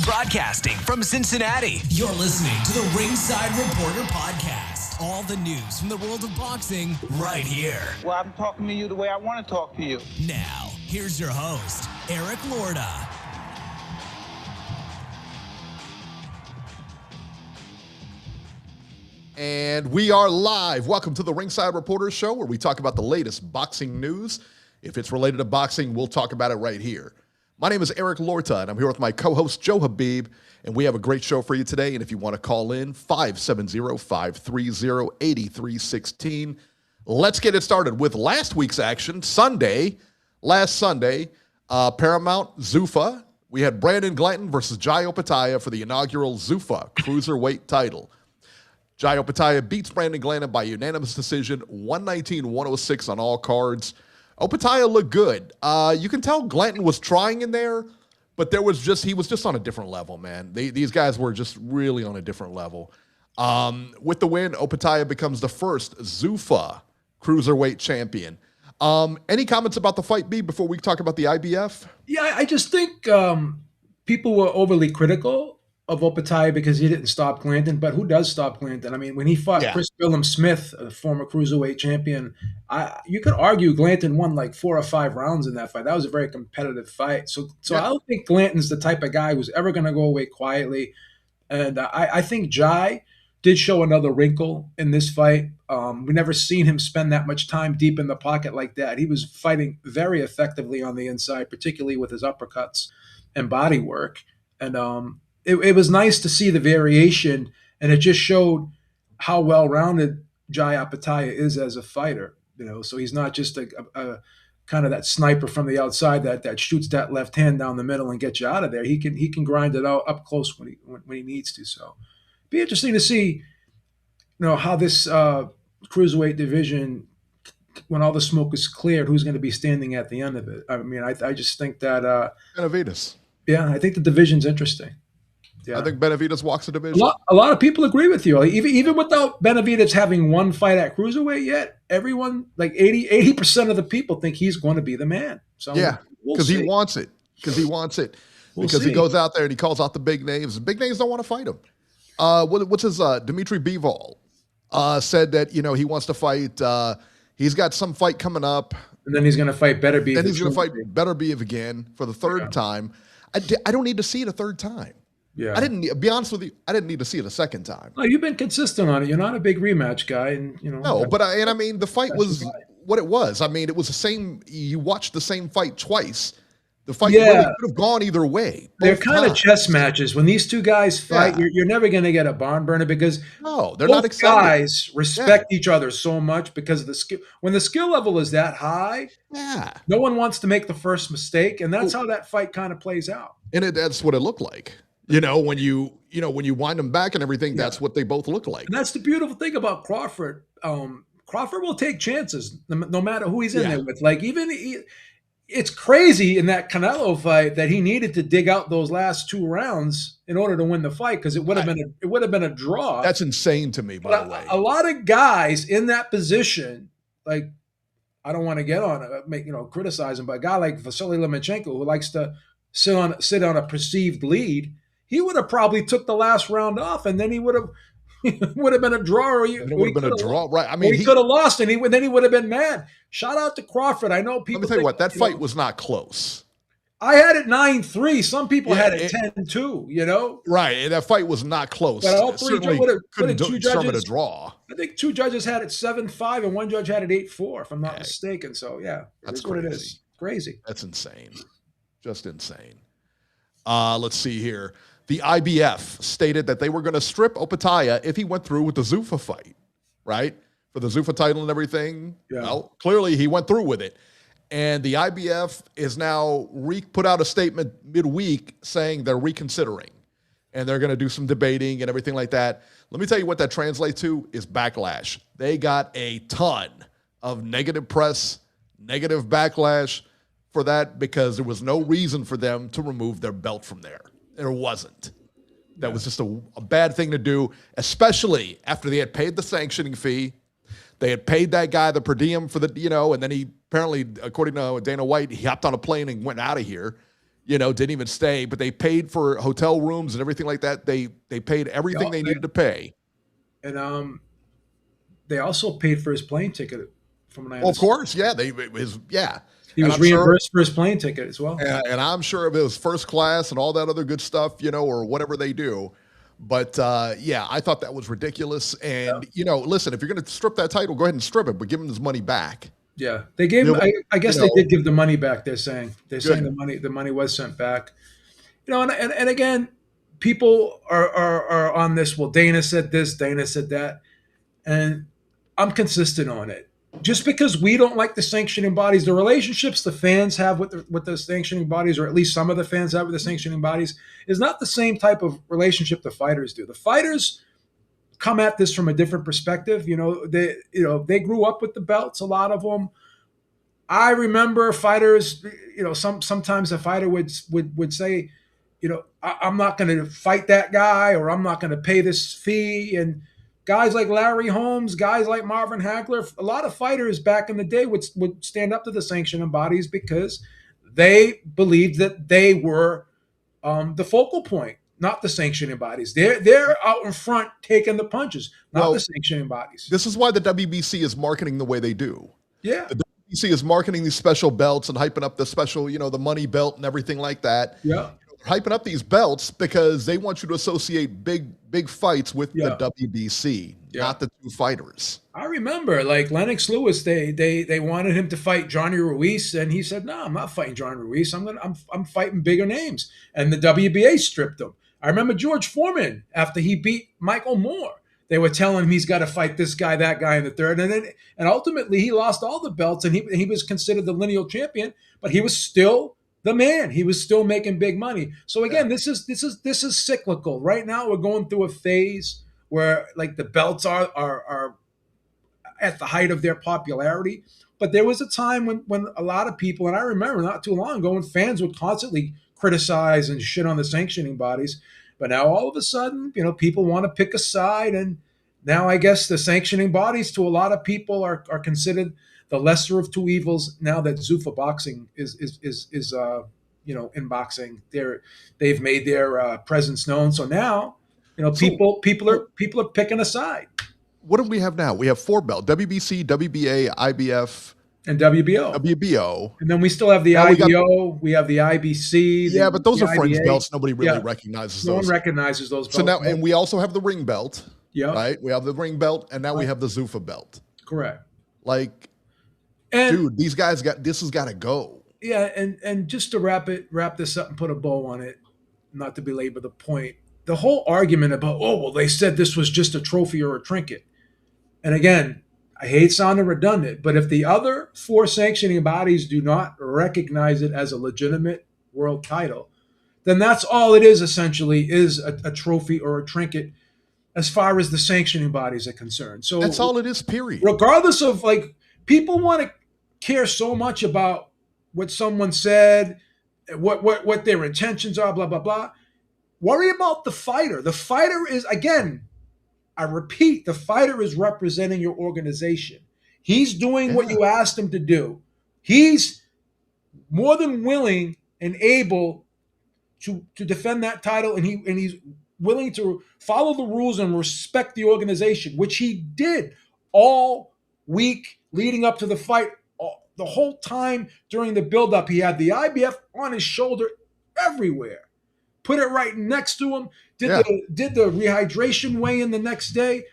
Broadcasting from Cincinnati, you're listening to the Ringside Reporter Podcast. All the news from the world of boxing right here. Well, I'm talking to you the way I want to talk to you. Now, here's your host, Eric Lorda. And we are live. Welcome to the Ringside Reporter Show, where we talk about the latest boxing news. If it's related to boxing, we'll talk about it right here. My name is Eric Lorda, and I'm here with my co-host, Joe Habib, and we have a great show for you today. And if you want to call in, 570-530-8316. Let's get it started with last week's action. Last Sunday, Paramount, Zuffa. We had Brandon Glanton versus Jai Opetaia for the inaugural Zuffa cruiserweight title. Jai Opetaia beats Brandon Glanton by unanimous decision, 119-106 on all cards. Opetaia looked good. You can tell Glanton was trying in there, but he was just on a different level, man. These guys were just really on a different level. With the win, Opetaia becomes the first Zuffa cruiserweight champion. Any comments about the fight, B, before we talk about the IBF? Yeah, I just think people were overly critical of Opetaia because he didn't stop Glanton, but who does stop Glanton? I mean, when he fought Chris Smith, a former cruiserweight champion, you could argue Glanton won like 4 or 5 rounds in that fight. That was a very competitive fight. So I don't think Glanton's the type of guy who's ever going to go away quietly. And I think Jai did show another wrinkle in this fight. We never seen him spend that much time deep in the pocket like that. He was fighting very effectively on the inside, particularly with his uppercuts and body work. And it was nice to see the variation, and it just showed how well-rounded Jai Opetaia is as a fighter. So he's not just a kind of that sniper from the outside that shoots that left hand down the middle and gets you out of there. He can grind it out up close when he needs to. So it'd be interesting to see, how this cruiserweight division, when all the smoke is cleared, who's going to be standing at the end of it. I mean, I just think that Benavidez. Yeah, I think the division's interesting. Yeah. I think Benavidez walks the division. A lot of people agree with you. Like, even without Benavidez having one fight at cruiserweight yet, everyone, like 80% of the people think he's going to be the man. So yeah, because he wants it. Because he goes out there and he calls out the big names. The big names don't want to fight him. What's his Dimitri Bivol said that he wants to fight. He's got some fight coming up, and then he's going to fight Beterbiev. Then he's going to fight Beterbiev again for the third time. I don't need to see it a third time. Yeah, be honest with you, I didn't need to see it a second time. No, you've been consistent on it. You're not a big rematch guy, and No, but I mean, the fight was what it was. I mean, it was the same. You watched the same fight twice. The fight really could have gone either way. They're kind of chess matches. When these two guys fight, you're never going to get a barn burner because they're not excited. Guys respect each other so much because of the skill. When the skill level is that high, no one wants to make the first mistake, and that's how that fight kind of plays out. And that's what it looked like. When you wind them back and everything, that's what they both look like. And that's the beautiful thing about Crawford. Crawford will take chances no matter who he's in there with. Like it's crazy in that Canelo fight that he needed to dig out those last 2 rounds in order to win the fight because it would have been a draw. That's insane to me, by the way. A lot of guys in that position, like I don't want to get on criticize him, but a guy like Vasily Lomachenko who likes to sit on a perceived lead. He would have probably took the last round off, and then he would have been a draw. It would have been a draw, right? I mean, he could have lost, and then he would have been mad. Shout out to Crawford. I know people. Let me tell you what, that fight was not close. I had it 9-3. Some people had it 10-2. Right, and that fight was not close. But all three couldn't determine a draw. I think 2 judges had it 7-5, and 1 judge had it 8-4, if I'm not mistaken. So that's crazy. What it is. Crazy. That's insane. Just insane. Let's see here. The IBF stated that they were going to strip Opetaia if he went through with the Zuffa fight, right? For the Zuffa title and everything. Yeah. Well, clearly he went through with it. And the IBF is now put out a statement midweek saying they're reconsidering. And they're going to do some debating and everything like that. Let me tell you what that translates to is backlash. They got a ton of negative press, negative backlash for that because there was no reason for them to remove their belt from there. There wasn't. That was just a bad thing to do, especially after they had paid the sanctioning fee. They had paid that guy the per diem for the, and then he apparently, according to Dana White, he hopped on a plane and went out of here. didn't even stay, but they paid for hotel rooms and everything like that. They paid everything they needed to pay. And they also paid for his plane ticket, from what I understand. Well, of course, yeah. He was reimbursed for his plane ticket as well. And I'm sure if it was first class and all that other good stuff, or whatever they do. But, I thought that was ridiculous. And, listen, if you're going to strip that title, go ahead and strip it, but give him his money back. Yeah. They gave him, I guess they did give the money back, they're saying. They're saying the money was sent back. And again, people are on this, well, Dana said this, Dana said that. And I'm consistent on it. Just because we don't like the sanctioning bodies, the relationships the fans have with the sanctioning bodies, or at least some of the fans have with the sanctioning bodies, is not the same type of relationship the fighters do. The fighters come at this from a different perspective. They grew up with the belts, a lot of them. I remember fighters, sometimes a fighter would say, I'm not going to fight that guy, or I'm not going to pay this fee. And guys like Larry Holmes, guys like Marvin Hagler, a lot of fighters back in the day would stand up to the sanctioning bodies because they believed that they were the focal point, not the sanctioning bodies. They're out in front taking the punches, not the sanctioning bodies. This is why the WBC is marketing the way they do. Yeah. The WBC is marketing these special belts and hyping up the special, the money belt and everything like that. Yeah. Hyping up these belts because they want you to associate big fights with the WBC, not the two fighters. I remember, like Lennox Lewis, they wanted him to fight Johnny Ruiz, and he said, "No, I'm not fighting Johnny Ruiz. I'm fighting bigger names." And the WBA stripped him. I remember George Foreman, after he beat Michael Moore, they were telling him he's got to fight this guy, that guy in the third, and ultimately he lost all the belts, and he was considered the lineal champion, but he was still the man. He was still making big money. So again, this is cyclical. Right now, we're going through a phase where like the belts are at the height of their popularity. But there was a time when a lot of people, and I remember not too long ago, when fans would constantly criticize and shit on the sanctioning bodies. But now all of a sudden, people want to pick a side, and now I guess the sanctioning bodies to a lot of people are considered the lesser of two evils. Now that Zuffa Boxing is in boxing, they've made their presence known. So now, people are picking a side. What do we have now? We have 4 belts: WBC, WBA, IBF, and WBO. WBO, and then we still have the IBO. We have the IBC. But those are fringe belts. Nobody really recognizes those. No one recognizes those belts. So now, and we also have the ring belt. Yeah, right. We have the ring belt, and now we have the Zuffa belt. Correct. Dude, these guys this has got to go. Yeah, and just to wrap this up and put a bow on it, not to belabor the point, the whole argument about, they said this was just a trophy or a trinket. And again, I hate sounding redundant, but if the other 4 sanctioning bodies do not recognize it as a legitimate world title, then that's all it is essentially, is a trophy or a trinket as far as the sanctioning bodies are concerned. So that's all it is, period. Regardless of people want to care so much about what someone said, what their intentions are, blah, blah, blah. Worry about the fighter. The fighter is, again, I repeat, the fighter is representing your organization. He's doing what you asked him to do. He's more than willing and able to defend that title, and he's willing to follow the rules and respect the organization, which he did all week leading up to the fight. The whole time during the buildup, he had the IBF on his shoulder everywhere. Put it right next to him. Did the rehydration weigh-in the next day.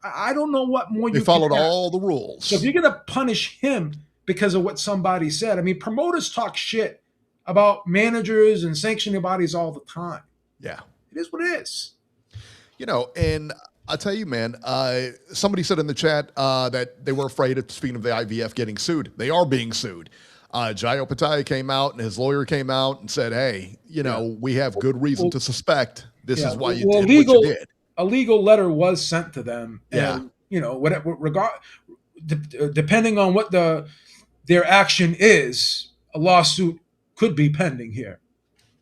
I don't know what more you followed all the rules. So if you're going to punish him because of what somebody said, promoters talk shit about managers and sanctioning bodies all the time. Yeah. It is what it is. And I'll tell you, man, somebody said in the chat that they were afraid of, speaking of the IBF, getting sued. They are being sued. Jai Opetaia came out and his lawyer came out and said, hey, we have good reason to suspect this is why you did what you did. A legal letter was sent to them. And, depending on what their action is, a lawsuit could be pending here.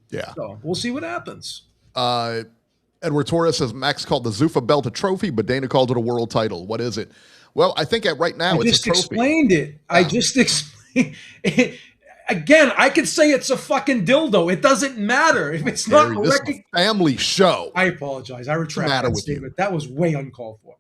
Yeah. So we'll see what happens. Edward Torres says Max called the Zuffa belt a trophy, but Dana called it a world title. What is it? Well, I think right now it's a trophy. I just explained it. I just explained. Again, I could say it's a fucking dildo. It doesn't matter if it's not recognized. Family show. I apologize. I retract that statement. That was way uncalled for.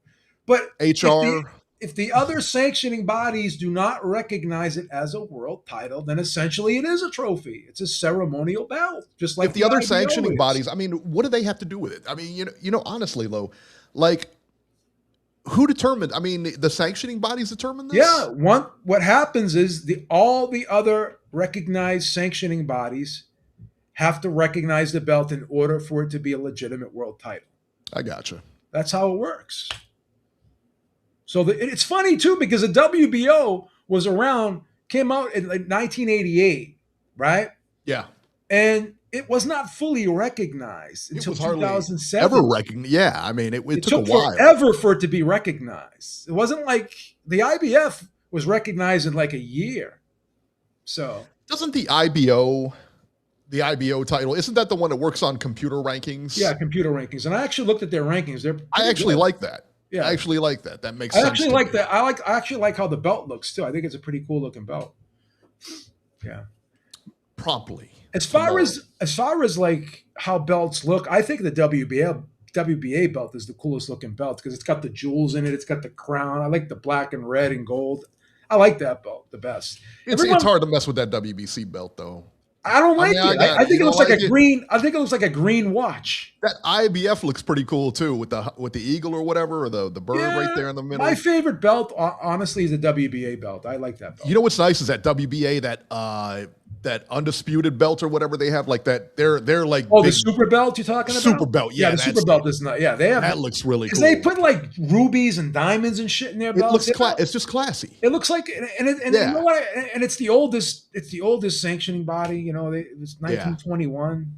But HR. If the other sanctioning bodies do not recognize it as a world title, then essentially it is a trophy. It's a ceremonial belt, just like if the other sanctioning bodies. I mean, what do they have to do with it? I mean, you know, honestly, though, like, who determined? I mean, the sanctioning bodies determine this. Yeah, what happens is all the other recognized sanctioning bodies have to recognize the belt in order for it to be a legitimate world title. I gotcha. That's how it works. So it's funny, too, because the WBO was around, came out in like 1988, right? Yeah. And it was not fully recognized until 2007. Ever recognized? Yeah, I mean, it took a while. Forever for it to be recognized. It wasn't like the IBF was recognized in like a year. So doesn't the IBO title, isn't that the one that works on computer rankings? Yeah, computer rankings. And I actually looked at their rankings. I actually like that. Yeah, I actually like that. That makes sense. I actually like that. I actually like how the belt looks too. I think it's a pretty cool looking belt. Yeah. Promptly. As far as like how belts look, I think the WBA belt is the coolest looking belt because it's got the jewels in it. It's got the crown. I like the black and red and gold. I like that belt the best. It's hard to mess with that WBC belt though. I don't like it. I think it looks like a green. I think it looks like a green watch. That IBF looks pretty cool too, with the eagle or whatever, or the bird right there in the middle. My favorite belt, honestly, is the WBA belt. I like that belt. You know what's nice is that WBA, that undisputed belt or whatever they have, like that. They're like the super belt you're talking about. Super belt, yeah. The super belt is not. Yeah, they have that looks really cool. They put like rubies and diamonds and shit in their belts. It's just classy. It looks like, and you know what? And it's the oldest. It's the oldest sanctioning body. You know, it was 1921.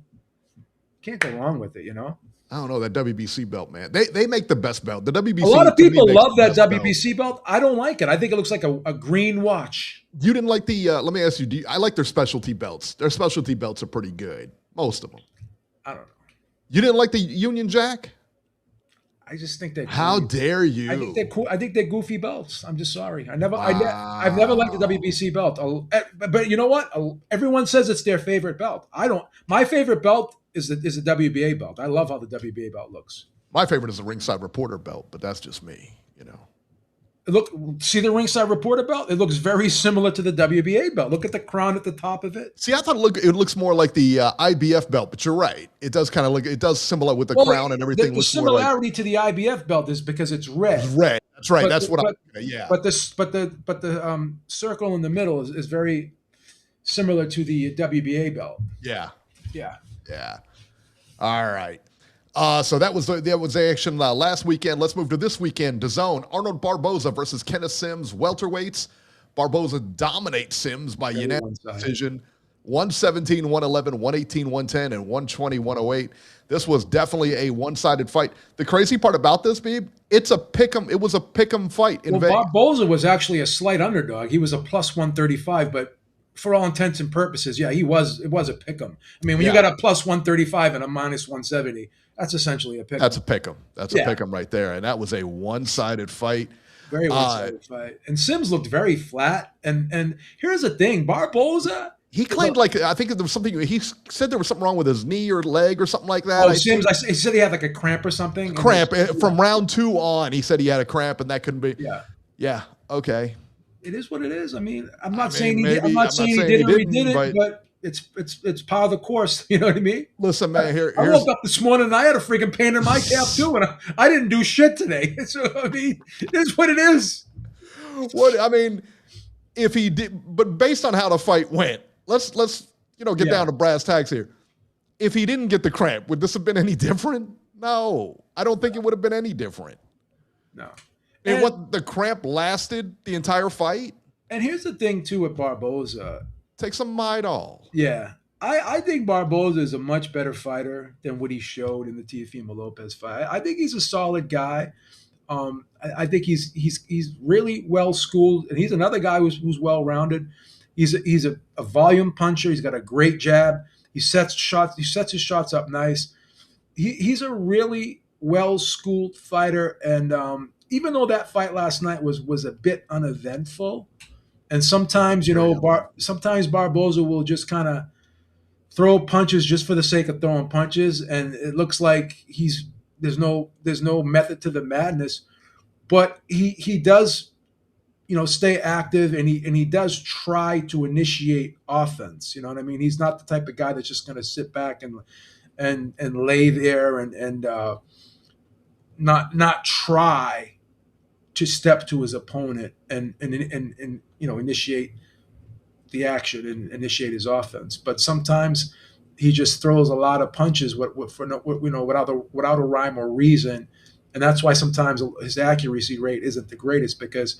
Can't go wrong with it. You know. I don't know that WBC belt, man. They make the best belt. The WBC. A lot of people love that WBC belt. I don't like it. I think it looks like a green watch. You didn't like the? Let me ask you. I like their specialty belts. Their specialty belts are pretty good. Most of them. I don't know. You didn't like the Union Jack? I just think that. How dare you? I think they're cool. I think they're goofy belts. I'm just sorry. I've never liked the WBC belt. But you know what? Everyone says it's their favorite belt. I don't. My favorite belt is the WBA belt. I love how the WBA belt looks. My favorite is the Ringside Reporter belt, but that's just me, you know. Look, see the Ringside Reporter belt? It looks very similar to the WBA belt. Look at the crown at the top of it. See, I thought it looks more like the IBF belt, but you're right. It does kind of look. It does similar with the crown and everything. The similarity to the IBF belt is because it's red. It's red. That's right. That's what. Yeah. But the circle in the middle is very similar to the WBA belt. Yeah. Yeah. Yeah. All right. So that was the action last weekend. Let's move to this weekend. DAZN, Arnold Barboza versus Kenneth Sims, welterweights. Barboza dominates Sims by unanimous decision. 117, 111, 118, 110, and 120, 108. This was definitely a one-sided fight. The crazy part about this, Beeb, it was a pick'em fight in Vegas. Barboza was actually a slight underdog. He was a plus 135, but for all intents and purposes, yeah, it was a pick'em. I mean, when you got a plus 135 and a minus 170, that's essentially a pick'em. That's a pick'em. That's a pick'em right there. And that was a one-sided fight. Very one-sided fight. And Sims looked very flat. And here's the thing, Barboza. He claimed I think there was something, he said there was something wrong with his knee or leg or something like that. Sims, he said he had like a cramp or something. From round 2 on, he said he had a cramp and that couldn't be. Yeah. Yeah. Okay. It is what it is. I mean, I'm not saying he did it or he didn't, but it's part of the course. You know what I mean? Listen, man, I woke up this morning and I had a freaking pain in my calf too, and I didn't do shit today. So I mean, it is what it is. If he did, but based on how the fight went, let's get down to brass tacks here. If he didn't get the cramp, would this have been any different? No, I don't think it would have been any different. No. And what the cramp lasted the entire fight? And here's the thing, too, with Barboza. Take some Midol. Yeah. I think Barboza is a much better fighter than what he showed in the Teofimo Lopez fight. I think he's a solid guy. I think he's really well schooled, and he's another guy who's well rounded. He's a volume puncher. He's got a great jab. He sets his shots up nice. He's a really well schooled fighter, and even though that fight last night was a bit uneventful, And sometimes, sometimes Barboza will just kind of throw punches just for the sake of throwing punches, and it looks like there's no method to the madness. But he does, stay active, and he does try to initiate offense. You know what I mean? He's not the type of guy that's just going to sit back and lay there and not try to step to his opponent and initiate the action and initiate his offense. But sometimes he just throws a lot of punches without a rhyme or reason, and that's why sometimes his accuracy rate isn't the greatest, because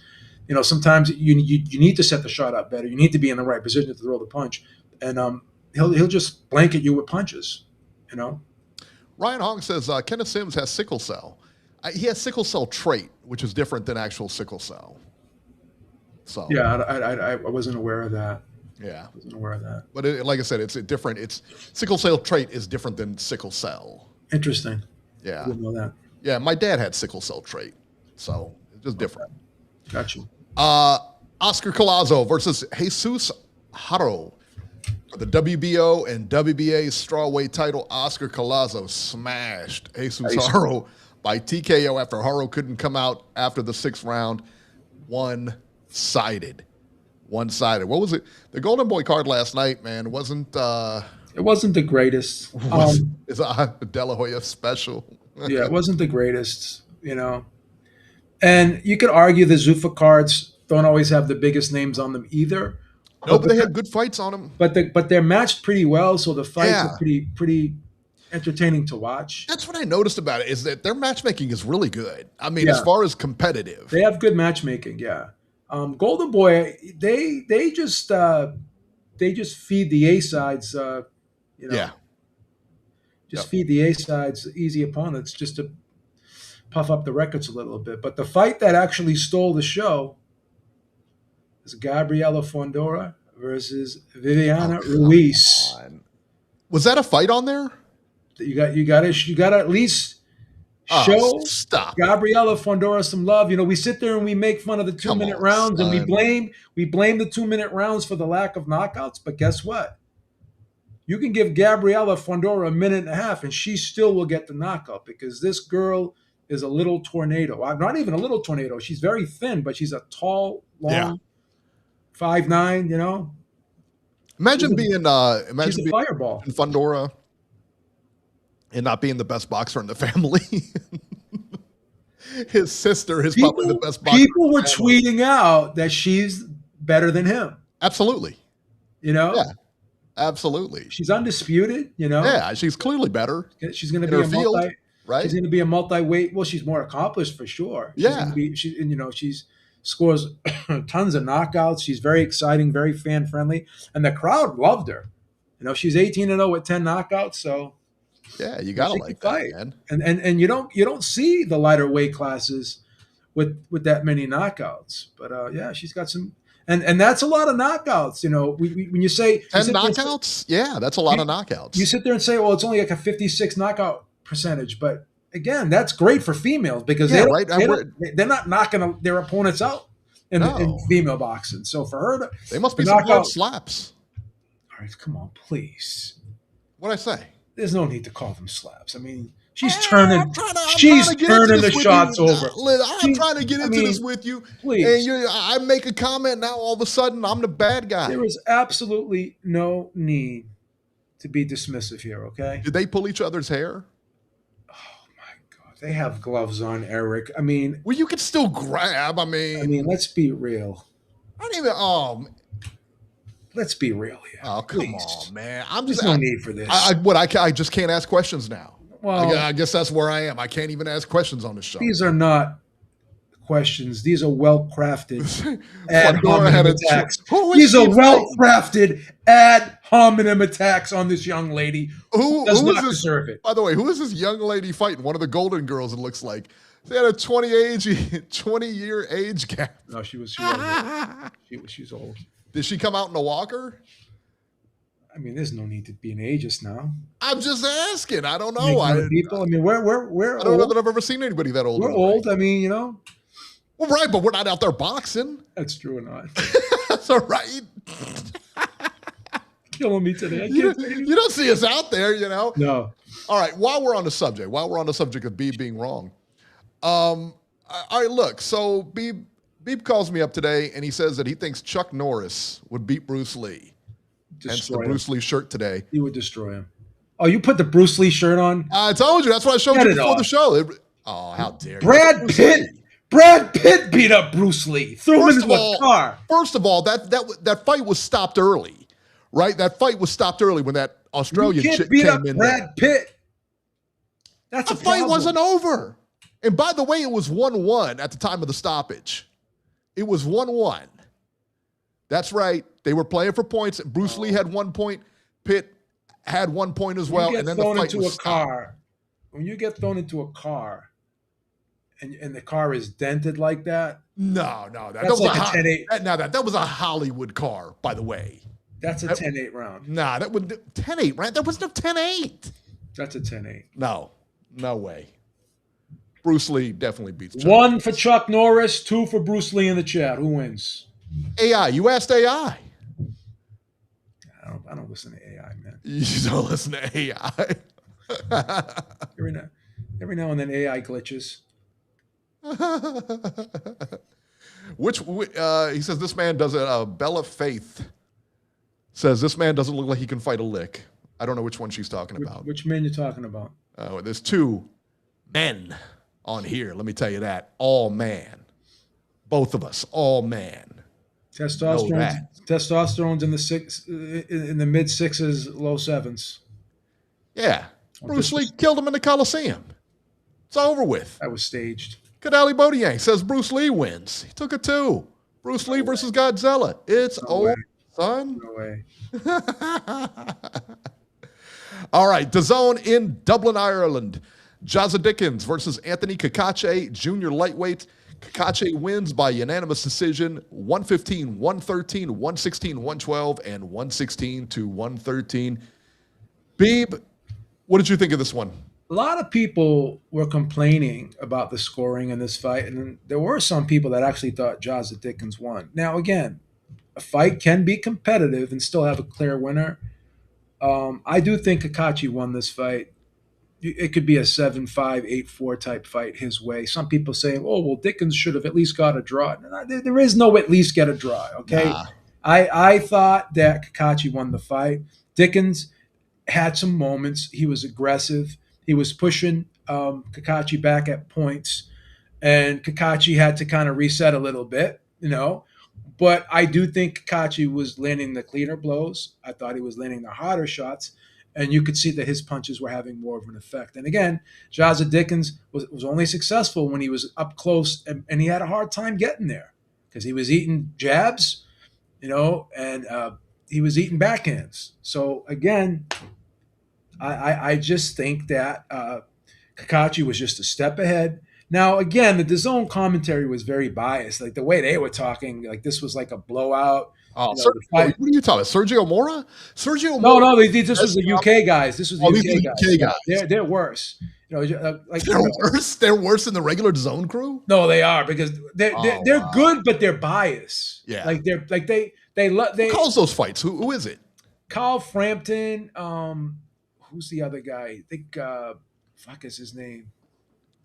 sometimes you need to set the shot up better. You need to be in the right position to throw the punch, and he'll just blanket you with punches. Ryan Hong says Kenneth Sims has sickle cell. He has sickle cell trait, which is different than actual sickle cell. So yeah, I wasn't aware of that. Yeah, I wasn't aware of that. But like I said, it's different. It's sickle cell trait is different than sickle cell. Interesting. Yeah, I didn't know that. Yeah, my dad had sickle cell trait, so it's just different. Gotcha. Oscar Collazo versus Jesus Haro. For the WBO and WBA strawweight title, Oscar Collazo smashed Jesus Haro by TKO after Haro couldn't come out after the 6th round. One-sided. What was it? The Golden Boy card last night, man, it wasn't the greatest. It's a De La Hoya special. Yeah, it wasn't the greatest, And you could argue the Zuffa cards don't always have the biggest names on them either. No, but they had good fights on them. But they're matched pretty well, so the fights are pretty entertaining to watch. That's what I noticed about it, is that their matchmaking is really good. I mean, as far as competitive, they have good matchmaking. Yeah, Golden Boy, they just feed the A sides. Feed the A sides easy opponents just to puff up the records a little bit. But the fight that actually stole the show is Gabriela Fondora versus Viviana Ruiz. Was that a fight on there? You got to at least show Gabriela Fondora some love. We sit there and we make fun of the 2-minute rounds, and we blame the 2-minute rounds for the lack of knockouts. But guess what? You can give Gabriela Fondora a minute and a half, and she still will get the knockout, because this girl is a little tornado. Not even a little tornado. She's very thin, but she's a tall, long, 5'9", Imagine being fireball in Fondora and not being the best boxer in the family. His sister is probably the best boxer. People were tweeting out that she's better than him. Absolutely. Yeah. Absolutely. She's undisputed, Yeah, she's clearly better. She's going to be right? She's going to be a multi-weight. Well, she's more accomplished for sure. She's scores tons of knockouts. She's very exciting, very fan-friendly, and the crowd loved her. She's 18-0 with 10 knockouts, so yeah, you gotta like that, man. And you don't see the lighter weight classes with that many knockouts. But she's got some. And that's a lot of knockouts, when you say 10 knockouts, that's a lot of knockouts. You sit there and say, well, it's only like a 56 knockout percentage, but again, that's great for females, because they're not knocking their opponents out in female boxing. So for her, they must be some hard slaps. All right, come on, please. What'd I say? There's no need to call them slaps. I mean, she's turning the shots over. I'm trying to get into this with you. Please. And I make a comment, now all of a sudden I'm the bad guy. There is absolutely no need to be dismissive here, okay? Did they pull each other's hair? Oh, my God. They have gloves on, Eric. I mean... Well, you can still grab. I mean, let's be real. Let's be real here. Oh, come on, man. There's no need for this. I just can't ask questions now. Well, I guess that's where I am. I can't even ask questions on this show. These are not questions. These are well-crafted ad hominem attacks. These are well-crafted ad hominem attacks on this young lady who does not deserve it. By the way, who is this young lady fighting? One of the Golden Girls, it looks like. They had a 20-year age gap. No, she was she's old. Did she come out in a walker? I mean, there's no need to be an ageist now. I'm just asking. I don't know. People. I mean, we're I don't know that I've ever seen anybody that old. We're old. I mean, Well, right, but we're not out there boxing. That's true or not. That's all right. Killing me today. You don't see us out there, you know? No. All right, while we're on the subject of Beeb being wrong, all right, look, so Beeb calls me up today, and he says that he thinks Chuck Norris would beat Bruce Lee. Hence the Bruce Lee shirt today. He would destroy him. Oh, you put the Bruce Lee shirt on? I told you. That's what I showed you before the show. Oh, how dare you. Brad Pitt beat up Bruce Lee. Threw him into a car. First of all, that fight was stopped early, right? That fight was stopped early when that Australian chick came in. Brad Pitt. That's the fight wasn't over. And by the way, it was 1-1 at the time of the stoppage. It was 1-1. That's right. They were playing for points. Bruce Lee had 1 point. Pitt had 1 point as well. And then the fight was stopped. When you get thrown into a car and the car is dented like that. No. That was a Hollywood car, by the way. That's a 10-8 round. Nah, that would 10-8, right? That wasn't a 10-8. That's a 10-8. No way. Bruce Lee definitely beats Chuck. 1 for Chuck Norris, 2 for Bruce Lee in the chat. Who wins? AI. You asked AI. I don't listen to AI, man. You don't listen to AI. Every now and then AI glitches. He says this man doesn't. Bella Faith says this man doesn't look like he can fight a lick. I don't know which one she's talking about. Which man you talking about? There's 2 men on here. Let me tell you that. All man. Both of us. All man. Testosterone's in the mid 6s, low 7s. Yeah. Bruce Lee killed him in the Coliseum. It's over with. That was staged. Kadali Bodiang says Bruce Lee wins. He took a 2. Bruce Lee versus Godzilla. It's over, son. No way. All right. DAZN in Dublin, Ireland. Jazza Dickens versus Anthony Cacace, junior lightweight. Cacace wins by unanimous decision, 115-113, 116-112, and 116-113. Beeb, what did you think of this one? A lot of people were complaining about the scoring in this fight, and there were some people that actually thought Jazza Dickens won. Now, again, a fight can be competitive and still have a clear winner. I do think Cacace won this fight. It could be a 7-5, 8-4 type fight his way. Some people saying, oh, well, Dickens should have at least got a draw. There is no at least get a draw, okay? Nah. I thought that Cacace won the fight. Dickens had some moments. He was aggressive. He was pushing Cacace back at points. And Cacace had to kind of reset a little bit, you know. But I do think Cacace was landing the cleaner blows. I thought he was landing the harder shots. And you could see that his punches were having more of an effect. And again, Jazza Dickens was only successful when he was up close, and he had a hard time getting there because he was eating jabs, you know, and he was eating backhands. So again, I just think that Cacace was just a step ahead. Now, again, the DAZN commentary was very biased. Like the way they were talking, like this was like a blowout. Oh, what are you talking about? Sergio Mora? No, this was the UK guys. This was the UK guys. They're worse. You know, like they're worse. They're worse than the regular DAZN crew. No, they are because they're good, but they're biased. Yeah, they who calls those fights? Who is it? Carl Frampton. Who's the other guy? I think fuck is his name.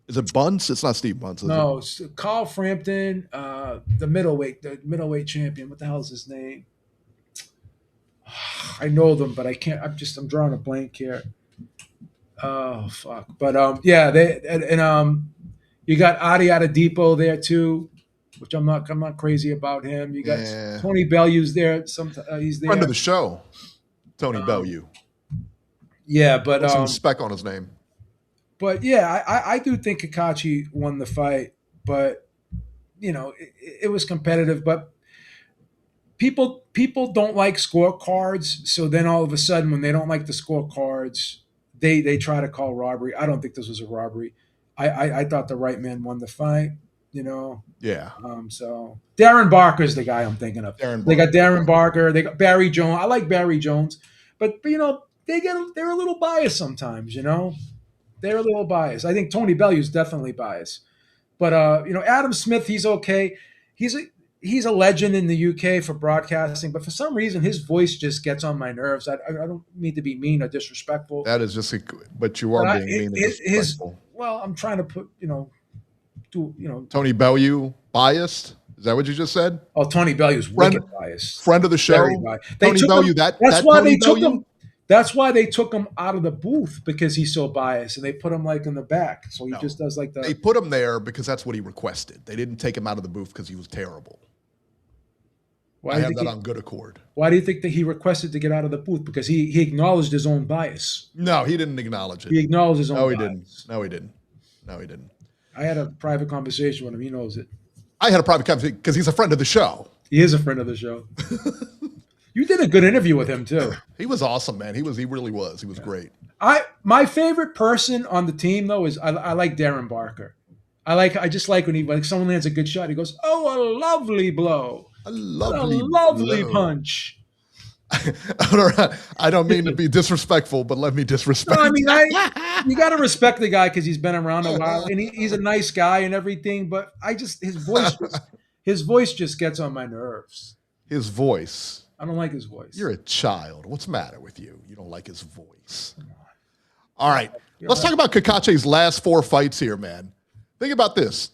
Is it Bunce? It's not Steve Bunce. No, it's Carl Frampton, the middleweight champion. What the hell is his name? I know them, but I can't. I'm drawing a blank here. Oh fuck! But yeah, you got Adi Adedipo there too, which I'm not crazy about him. You got Tony Bellew's there. He's there. Friend of the show, Tony Bellew. Yeah, but some spec on his name. But yeah, I do think Cacace won the fight, but you know it was competitive. But people don't like scorecards, so then all of a sudden, when they don't like the scorecards, they try to call robbery. I don't think this was a robbery. I thought the right man won the fight. You know. Yeah. So Darren Barker's the guy I'm thinking of. They got Darren Barker. They got Barry Jones. I like Barry Jones, but you know they're a little biased sometimes. You know. They're a little biased. I think Tony Bellew's definitely biased. But Adam Smith, he's okay. He's a legend in the UK for broadcasting, but for some reason his voice just gets on my nerves. I don't mean to be mean or disrespectful. That is just, but you are being mean and disrespectful. Well, I'm trying to put, Tony Bellew biased. Is that what you just said? Oh, Tony Bellew's wicked biased. Friend of the show. Tony Bellew. That's why they took him out of the booth, because he's so biased, and they put him like in the back, so he just does like that. They put him there because that's what he requested. They didn't take him out of the booth because he was terrible. I have that on good accord. Why do you think that he requested to get out of the booth? Because he acknowledged his own bias. No, he didn't acknowledge it. He acknowledged his own bias. No, he didn't. I had a private conversation with him. He knows it. I had a private conversation because he's a friend of the show. He is a friend of the show. You did a good interview with him too. He was awesome, man. He really was. He was great. My favorite person on the team though is I like Darren Barker. I just like when someone lands a good shot, he goes, "Oh, a lovely blow. A lovely punch." I don't mean to be disrespectful, but let me disrespect. No, I mean, you got to respect the guy because he's been around a while and he's a nice guy and everything. But his voice just gets on my nerves. His voice. I don't like his voice. You're a child. What's the matter with you? You don't like his voice. All right, let's talk about Cacace's last 4 fights here, man. Think about this.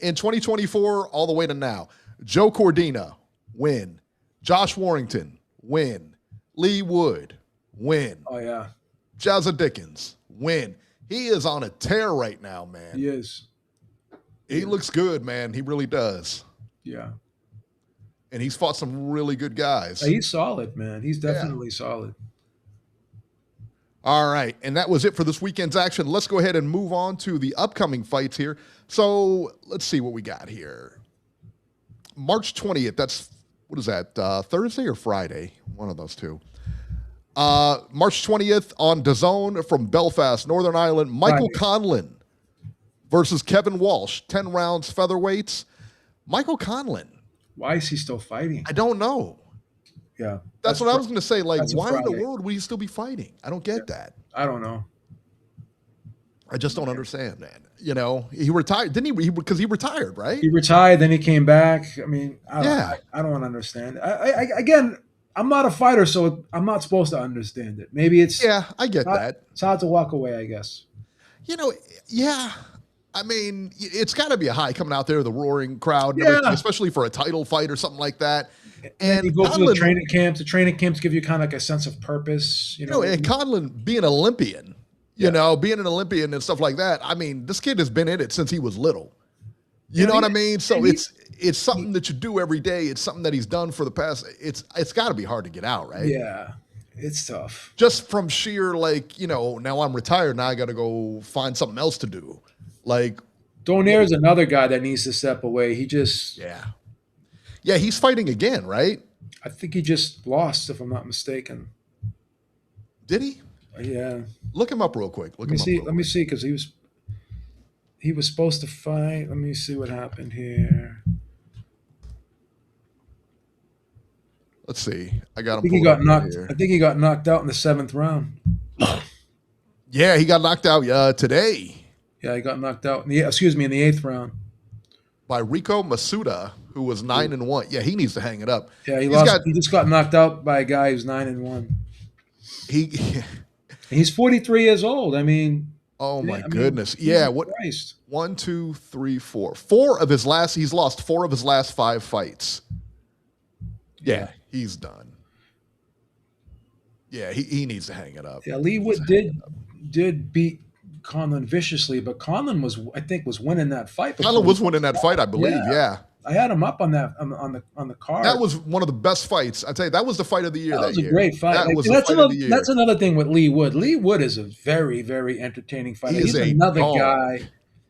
In 2024, all the way to now, Joe Cordina, win. Josh Warrington, win. Lee Wood, win. Oh, yeah. Jazza Dickens, win. He is on a tear right now, man. He is. He looks good, man. He really does. Yeah. And he's fought some really good guys. He's solid, man. He's definitely solid. All right, and that was it for this weekend's action. Let's go ahead and move on to the upcoming fights here. So let's see what we got here. March 20th, that's, what is that, Thursday or Friday? One of those two. March 20th on DAZN from Belfast, Northern Ireland, Michael Conlan versus Kevin Walsh, 10 rounds featherweights. Michael Conlan. Why is he still fighting? I don't know. Yeah. That's what I was going to say. Like, why in the world would he still be fighting? I don't get that. I don't know. I just don't understand, man. You know, he retired, didn't he? Because he retired, right? He retired, then he came back. I mean, I don't understand. Again, I'm not a fighter, so I'm not supposed to understand it. Maybe it's... Yeah, I get that. It's hard to walk away, I guess. You know, yeah. I mean, it's got to be a high coming out there, the roaring crowd, and everything, especially for a title fight or something like that. And you go to the training camps. The training camps give you kind of like a sense of purpose. You know, and Conlan being an Olympian, you know, being an Olympian and stuff like that. I mean, this kid has been in it since he was little. You know what I mean? So it's something that you do every day. It's something that he's done for the past. It's got to be hard to get out, right? Yeah, it's tough. Just from sheer, like, you know, now I'm retired. Now I got to go find something else to do. Like, Donaire is another guy that needs to step away. He just... Yeah, he's fighting again, right? I think he just lost, if I'm not mistaken. Did he? Yeah. Look him up real quick. Let me see, because he was supposed to fight. Let me see what happened here. Let's see. I got him. I think he got knocked out in the 7th round. Yeah, he got knocked out today. Yeah, he got knocked out in the 8th round by Rico Masuda, who was 9-1. Yeah, he needs to hang it up. Yeah, he just got knocked out by a guy who's 9-1. He's 43 years old. I mean, oh my goodness. Yeah, what? Christ. 1, 2, 3, 4. He's lost 4 of his last 5 fights. Yeah, he's done. Yeah, he needs to hang it up. Yeah, Lee Wood did beat Conlan viciously, but Conlan was winning that fight. Conlan was winning that fight, I believe. Yeah. I had him up on that on the card. That was one of the best fights. I'd tell you, that was the fight of the year. That was a great fight. That's another thing with Lee Wood. Lee Wood is a very, very entertaining fighter.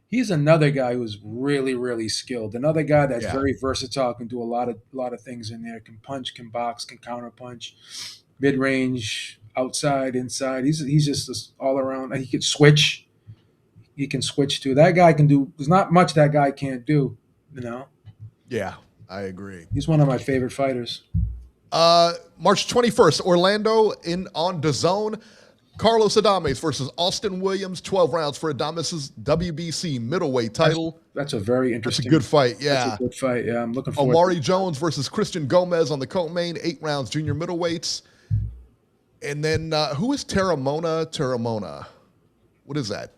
He's another guy who's really, really skilled. Another guy that's very versatile, can do a lot of things in there. Can punch, can box, can counter punch, mid range, outside, inside. He's just all around. He can switch. He can switch too. That guy can do. There's not much that guy can't do. You know. Yeah, I agree. He's one of my favorite fighters. March 21st, Orlando on DAZN. Carlos Adames versus Austin Williams, 12 rounds for Adames's WBC middleweight title. That's a very interesting. That's a good fight, yeah. That's a good fight, yeah. I'm looking forward Omari Jones versus Christian Gomez on the co-main, 8 rounds junior middleweights. And then who is Terramona? What is that?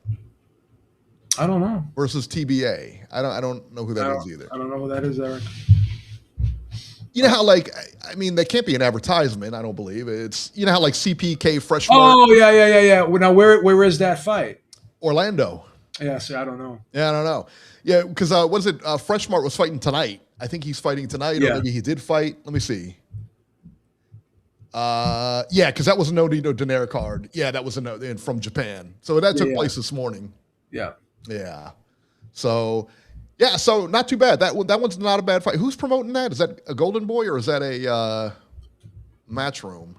I don't know. Versus TBA. I don't know who that is either. I don't know who that is, Eric. You know how, like, I mean, that can't be an advertisement, I don't believe. It's, you know how, like, CPK Freshmark. Oh, yeah. Well, now, where is that fight? Orlando. Yeah, see, I don't know. Yeah, I don't know. Yeah, because, what is it? Freshmark was fighting tonight. I think he's fighting tonight, or maybe he did fight. Let me see. Yeah, because that was a Nonito Donaire card. Yeah, that was from Japan. So that took place this morning. Yeah. Yeah. So... yeah, so not too bad. That one's not a bad fight. Who's promoting that? Is that a Golden Boy or is that a Matchroom?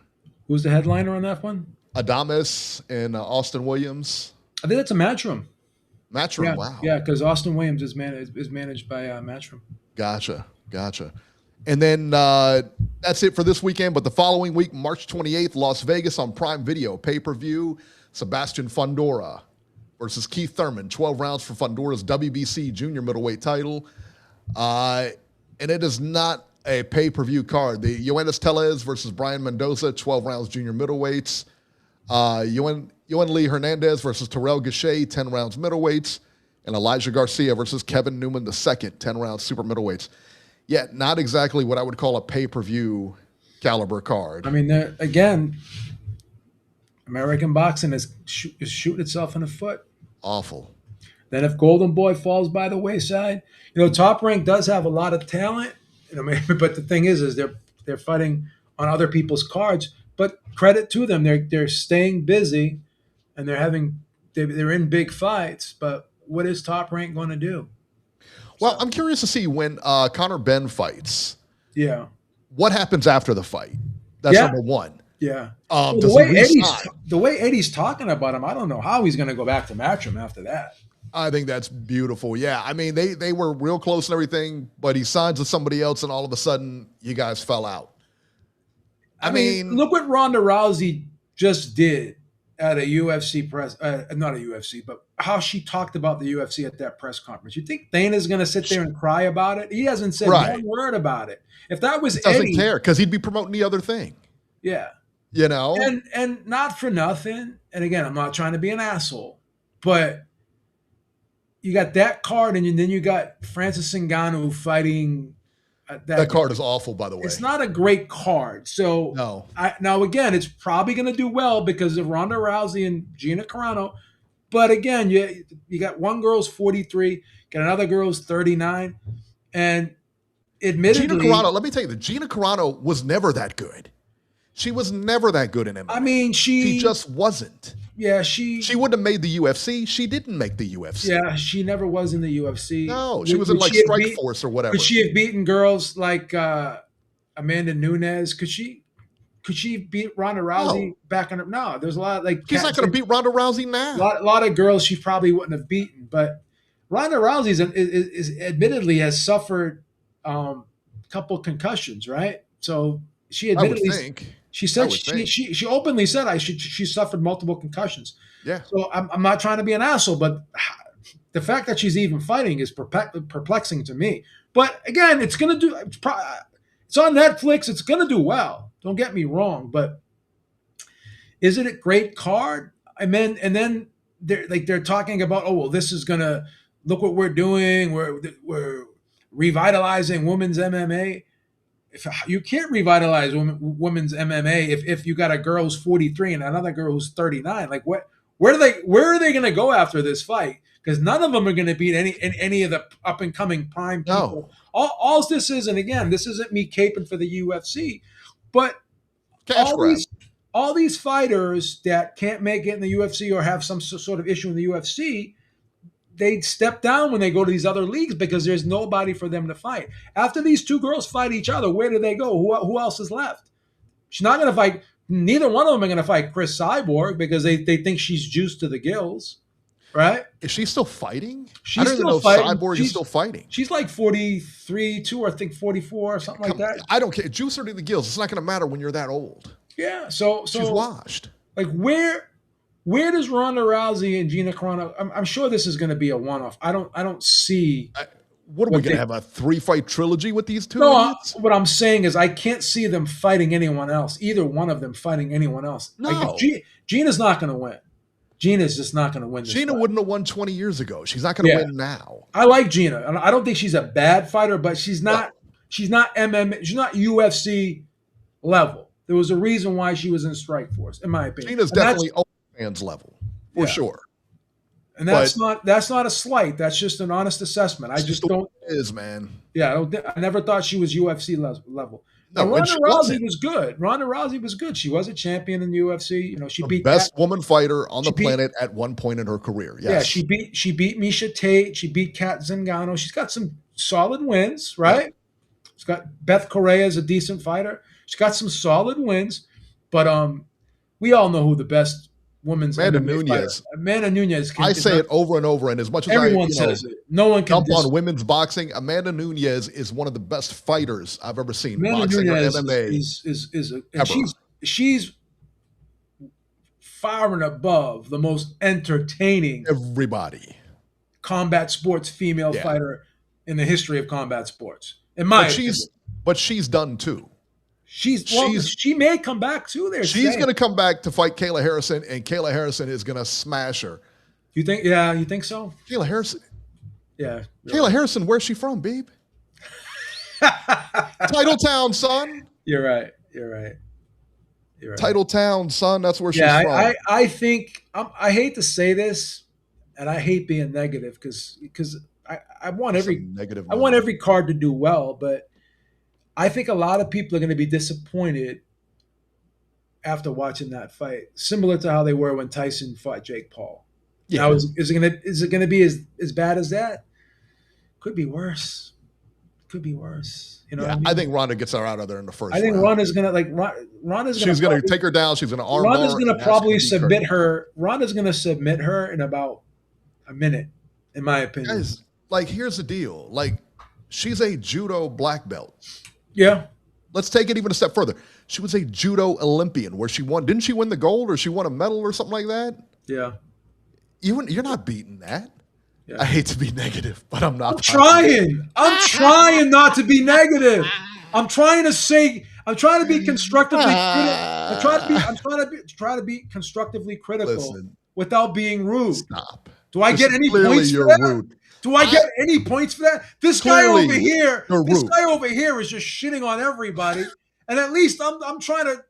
Who's the headliner on that one? Adames and Austin Williams. I think that's a Matchroom. Matchroom, yeah, wow. Yeah, because Austin Williams is managed by Matchroom. Gotcha. And then that's it for this weekend. But the following week, March 28th, Las Vegas on Prime Video, pay-per-view, Sebastian Fundora versus Keith Thurman, 12 rounds for Fundora's WBC junior middleweight title. And it is not a pay-per-view card. The Yoenis Tellez versus Brian Mendoza, 12 rounds junior middleweights. Yoen Lee Hernandez versus Terrell Gachet, 10 rounds middleweights. And Elijah Garcia versus Kevin Newman II, 10 rounds super middleweights. Yet not exactly what I would call a pay-per-view caliber card. I mean, again, American boxing is shooting itself in the foot. Awful. Then if Golden Boy falls by the wayside, Top Rank does have a lot of talent. But the thing is they're fighting on other people's cards. But credit to them, they're staying busy, and they're in big fights. But what is Top Rank going to do? Well, I'm curious to see when Conor Benn fights. Yeah. What happens after the fight? That's number one. Yeah. The way Eddie's talking about him, I don't know how he's going to go back to Matchroom after that. I think that's beautiful. Yeah. I mean, they were real close and everything, but he signs with somebody else, and all of a sudden, you guys fell out. I mean, look what Ronda Rousey just did at a UFC press, not a UFC, but how she talked about the UFC at that press conference. You think Dana's going to sit there and cry about it? He hasn't said one word about it. If that was Eddie, doesn't care because he'd be promoting the other thing. Yeah. And not for nothing. And again, I'm not trying to be an asshole, but you got that card, and then you got Francis Ngannou fighting. That card is awful, by the way. It's not a great card. So no. Now again, it's probably going to do well because of Ronda Rousey and Gina Carano. But again, you got one girl's 43, got another girl's 39, and admittedly, Gina Carano. Let me tell you, Gina Carano was never that good. She was never that good in MMA. I mean, she just wasn't. Yeah, she wouldn't have made the UFC. She didn't make the UFC. Yeah, she never was in the UFC. No, she was in like Strikeforce or whatever. Could she have beaten girls like Amanda Nunes? Could she beat Ronda Rousey back on her? No, there's a lot like she's not going to beat Ronda Rousey now. A lot of girls she probably wouldn't have beaten, but Ronda Rousey is admittedly has suffered a couple concussions, right? So she admittedly. I would think. She said she openly said she suffered multiple concussions. Yeah. So I'm not trying to be an asshole, but the fact that she's even fighting is perplexing to me. But again, it's on Netflix. It's gonna do well. Don't get me wrong, but is it a great card? And then they're talking about, oh well, this is gonna look what we're doing. We're revitalizing women's MMA. If you can't revitalize women's MMA if you got a girl who's 43 and another girl who's 39, like where are they going to go after this fight? Because none of them are going to beat any of the up and coming prime people. No. All this is, and again, this isn't me caping for the UFC, but all these fighters that can't make it in the UFC or have some sort of issue in the UFC, they step down when they go to these other leagues because there's nobody for them to fight. After these two girls fight each other, where do they go? Who else is left? She's not going to fight. Neither one of them are going to fight Chris Cyborg because they think she's juiced to the gills, right? Is she still fighting? She's I don't even know if Cyborg is still fighting. She's like 43, or I think 44 or something like that. I don't care. Juice her to the gills. It's not going to matter when you're that old. Yeah. So she's washed. Like where Where does Ronda Rousey and Gina Carano? I'm sure this is going to be a one-off. I don't see. What are we going to have, a 3-fight trilogy with these two? No, idiots? what I'm saying is I can't see them fighting anyone else. Either one of them fighting anyone else. No, Gina's not going to win. Gina's just not going to win. Gina wouldn't have won 20 years ago. She's not going to win now. I like Gina. I don't think she's a bad fighter, but she's not. She's not MMA. She's not UFC level. There was a reason why she was in Strikeforce, in my opinion. Gina's definitely OnlyFans level for sure. And that's not a slight. That's just an honest assessment. I just don't. It is, man. Yeah, I never thought she was UFC level. No, Ronda Rousey was good. Ronda Rousey was good. She was a champion in the UFC. You know, she beat best woman fighter on the planet at one point in her career. Yes. Yeah, she beat Miesha Tate. She beat Kat Zingano. She's got some solid wins, right? Yeah. She's got Beth Correa as a decent fighter. She's got some solid wins, but we all know who the best women's Amanda Nunes. Amanda Nunes. I say it over and over, and as much as everyone says it, no one can jump on women's boxing. Amanda Nunes is one of the best fighters I've ever seen. Amanda boxing Nunes or MMA she's far and above the most entertaining combat sports female fighter in the history of combat sports. In my opinion. But she's done too. She may come back too. She's going to come back to fight Kayla Harrison, and Kayla Harrison is going to smash her. You think? Yeah, you think so? Kayla Harrison. Yeah. Kayla Harrison, where's she from, babe? Titletown, son. You're right. Titletown, son. That's where she's from. I think I hate to say this, and I hate being negative because I want every card to do well, but I think a lot of people are going to be disappointed after watching that fight, similar to how they were when Tyson fought Jake Paul. Yeah. Now, is it going to be as bad as that? Could be worse. You know, yeah, I think Ronda gets her out of there in the first. I think round. Ronda's going to She's going to take her down. She's going to arm. Ronda's going to probably submit her. Ronda's going to submit her in about a minute, in my opinion. Guys, here's the deal. She's a judo black belt. Yeah. Let's take it even a step further. She was a judo Olympian where she won. Didn't she win the gold or she won a medal or something like that? Yeah. You're not beating that. Yeah. I hate to be negative, but I'm not. I'm trying not to be negative. I'm trying to be constructively critical. I'm trying to be constructively critical without being rude. Stop. Do I get any points for that? Rude. Do I get any points for that? This guy over here is just shitting on everybody, and at least I'm trying to,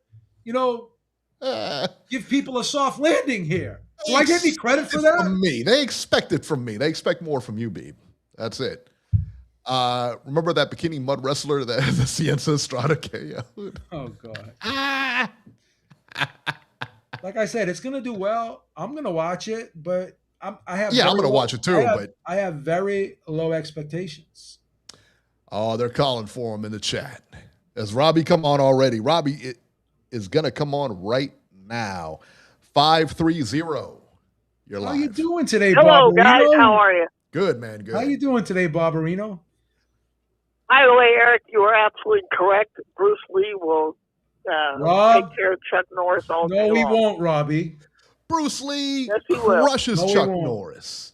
give people a soft landing here. Do I get any credit for that? From me, they expect it from me. They expect more from you, Beeb. That's it. Remember that bikini mud wrestler that the Ciencia Estrada KO? Oh God. Like I said, it's gonna do well. I'm gonna watch it, but I'm gonna watch it too, but I have very low expectations. Oh, they're calling for him in the chat. Has Robbie come on already? Robbie is gonna come on right now. 530. You're live. How you doing today, Hello, Barbarino? guys. How are you? Good, man. Good. How you doing today, Barbarino? By the way, Eric, you are absolutely correct. Bruce Lee will take care of Chuck Norris all day long. No, he won't, Robbie. Bruce Lee crushes Chuck Norris.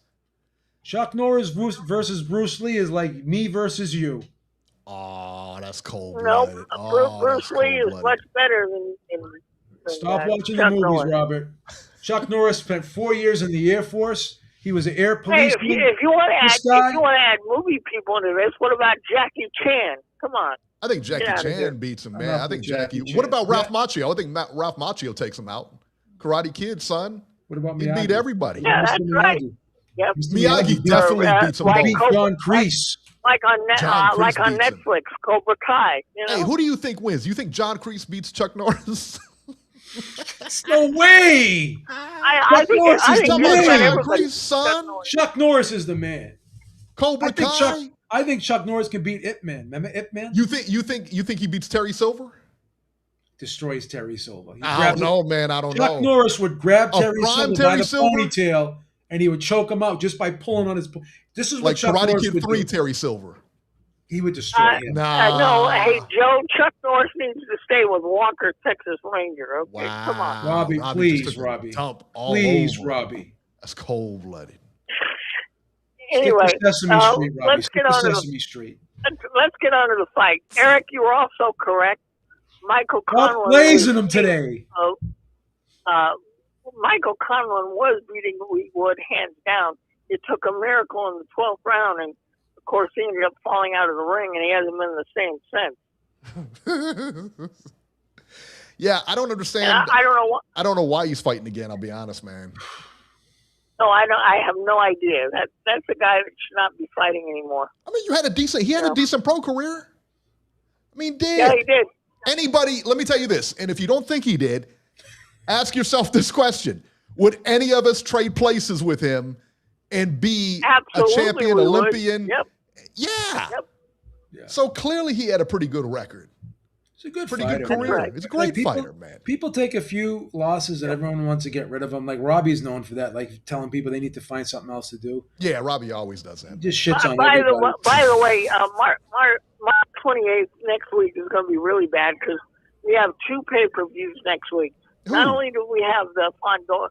Chuck Norris versus Bruce Lee is like me versus you. Oh, that's cold. No, Bruce Lee is much better than Stop watching Chuck the movies, Norris. Robert. Chuck Norris spent 4 years in the Air Force. He was an air policeman. Hey, if you want to add movie people into this, what about Jackie Chan? Come on. I think Jackie Chan beats him, man. I think Jackie. What about Ralph Macchio? I think Ralph Macchio takes him out. Karate Kid, son. What about Miyagi? He beat everybody. Yeah, that's right. Yep. Miyagi definitely beats him both. John Kreese. Like on Netflix, Cobra Kai. You know? Hey, who do you think wins? You think John Kreese beats Chuck Norris? No way! I think John Kreese, son. Chuck Norris is the man. Cobra Kai. I think Chuck Norris can beat Ip Man. Remember Ip Man? You think he beats Terry Silver? Destroys Terry Silver. I don't know, man. I don't know. Chuck Norris would grab Terry Silver by the ponytail and he would choke him out just by pulling on his. This is what like Chuck Karate Norris Kid would 3 do. Terry Silver. He would destroy him. No, hey, Joe, Chuck Norris needs to stay with Walker, Texas Ranger. Okay, wow. come on. Robbie, please, Robbie. Please, Robbie. That's cold-blooded. Anyway, Sesame Street, Robbie. Let's get on Sesame Street. Let's get on to the fight. Eric, you were also correct. Michael Conlon. Blazing him today. Michael Conlon was beating Wheatwood hands down. It took a miracle in the 12th round, and of course he ended up falling out of the ring, and he hasn't been the same since. Yeah, I don't understand. I don't know why he's fighting again. I'll be honest, man. No, I have no idea. That's a guy that should not be fighting anymore. I mean, he had a decent pro career. I mean, yeah, he did. Anybody, let me tell you this, and if you don't think he did, ask yourself this question. Would any of us trade places with him and be Absolutely, a champion Olympian? Yep. Yeah. Yep. Yeah. So clearly he had a pretty good record. He's a good pretty fighter. Good career. Right. He's a great fighter, man. People take a few losses and everyone wants to get rid of him. Like Robbie's known for that, like telling people they need to find something else to do. Yeah, Robbie always does that. He just shits on by everybody. By the way, March 28th next week is going to be really bad because we have 2 pay-per-views next week. Not only do we have the Fondora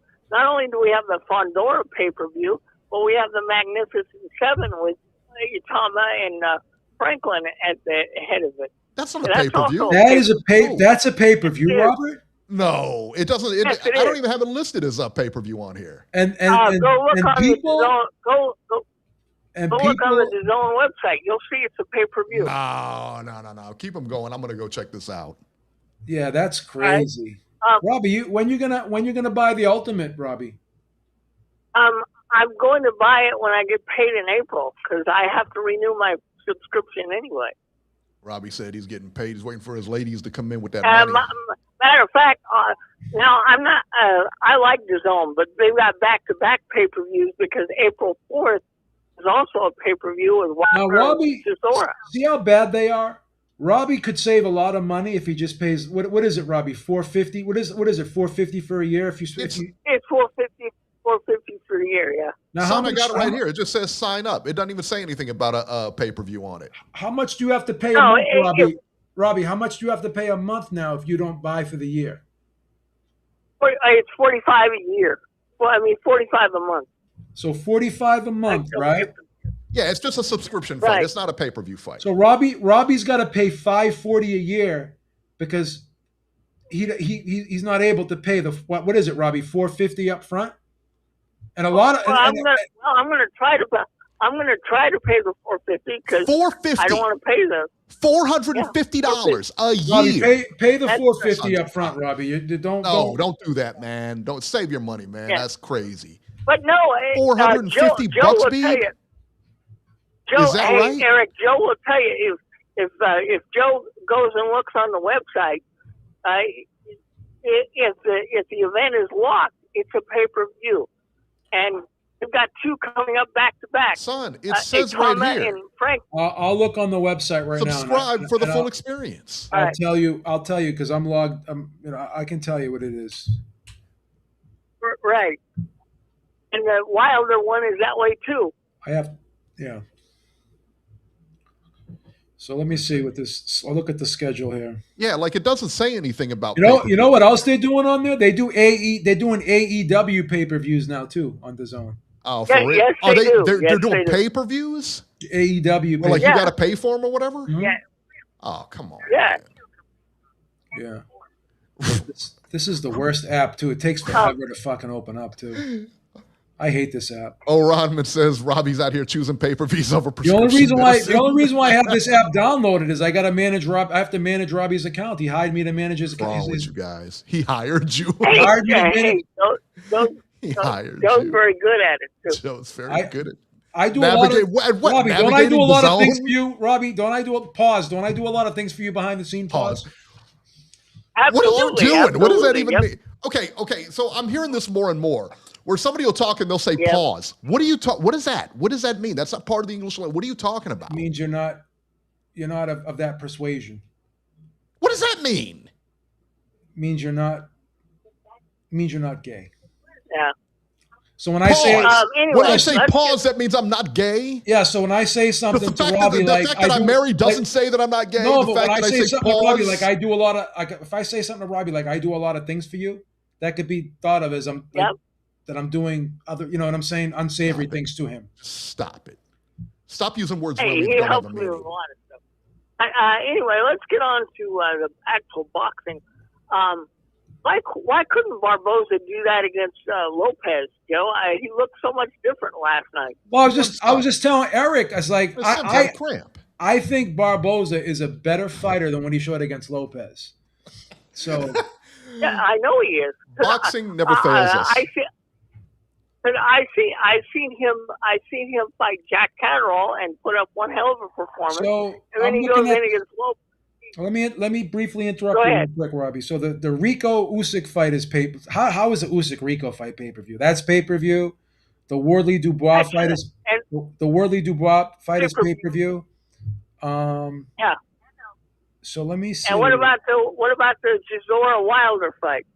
pay-per-view, but we have the Magnificent Seven with Itama and Franklin at the head of it. That's not a pay-per-view. That's a pay-per-view, Robert? No, it doesn't. Yes, I don't even have it listed as a pay-per-view on here. And go look on people, the DAZN. Go look on the DAZN website. You'll see it's a pay-per-view. No. Keep them going. I'm going to go check this out. Yeah, that's crazy. Robbie, when you gonna buy the Ultimate, Robbie? I'm going to buy it when I get paid in April because I have to renew my subscription anyway. Robbie said he's getting paid. He's waiting for his ladies to come in with that money. Matter of fact, now I'm not. I like DAZN, but they've got back-to-back pay-per-views because April 4th is also a pay-per-view with Wilder Robbie, and Chisora. See how bad they are? Robbie could save a lot of money if he just pays. What is it, Robbie? $450. What is it? $450 for a year? It's $450 for a year. Yeah. Now, I got it right here. It just says sign up. It doesn't even say anything about a pay-per-view on it. How much do you have to pay a month, Robbie? Robbie, how much do you have to pay a month now if you don't buy for the year? It's $45 a year. Well, I mean, $45 a month. So $45 a month, right? Yeah, it's just a subscription fight. It's not a pay-per-view fight. So Robbie's got to pay $540 a year because he's not able to pay the what is it, Robbie? $450 up front, and a lot of. I'm going to try to pay the $450 because I don't want to pay the $450 a year. Robbie, pay the $450 up front, Robbie. Don't do that, man. Don't save your money, man. That's crazy. But no, $450 Joe speed. Joe, right? Eric, Joe will tell you if Joe goes and looks on the website, if the event is locked, it's a pay-per-view, and we've got 2 coming up back to back. Son, it says right here. I'll look on the website right now. Subscribe for the full experience. I'll tell you because I'm logged. I can tell you what it is. Right, and the Wilder one is that way too. Yeah. So let me see what this. I'll look at the schedule here. Yeah, like it doesn't say anything about. You know what else they're doing on there? They're doing AEW pay-per-views now too on DAZN. Oh, for real? Yes, they're doing pay-per-views? AEW. Well, like you got to pay for them or whatever? Mm-hmm. Yeah. Oh, come on. Yeah. Man. Yeah. This is the worst app too. It takes forever to fucking open up too. I hate this app. Rodman says Robbie's out here choosing pay-per-views over prescription The only reason why I have this app downloaded is I got to manage I have to manage Robbie's account. He hired me to manage his account. What's wrong with you guys? He hired you. He hired me Joe's very good at it too. Joe's very good at it. I do a lot of Robbie. Don't I do a lot of things for you, Robbie? Don't I do a lot of things for you behind the scenes? Pause. Absolutely, what are you doing? Absolutely. What does that even mean? Okay. So I'm hearing this more and more. Where somebody will talk and they'll say pause. What do you talk? What is that? What does that mean? That's not part of the English language. What are you talking about? It means you're not of that persuasion. What does that mean? It means you're not gay. Yeah. So when I say anyway, when I say pause, that means I'm not gay. Yeah. So when I say something The to fact Robbie, that, the fact that I'm married doesn't say that I'm not gay. No, the but fact when that I say something pause, to Robbie, like I do a lot of, if I say something to Robbie, like I do a lot of things for you, that could be thought of as that I'm doing other, you know what I'm saying, unsavory things to him. Stop it. Stop using words. Hey, he helps me with a lot of stuff. Anyway, let's get on to the actual boxing. Why couldn't Barboza do that against Lopez, Joe? He looked so much different last night. Well, I was just telling Eric, I was like, cramp. I think Barboza is a better fighter than when he showed against Lopez. So yeah, I know he is. Boxing never fails us. I've seen him fight Jack Catterall and put up one hell of a performance. So and then he goes in against Lopez. Let me briefly interrupt you real quick, Robbie. So the Rico Usyk fight is pay. How is the Usyk Rico fight pay-per-view? That's pay-per-view. The Wardley Dubois fight is pay-per-view. Yeah. So let me see. And what about the Chisora Wilder fight?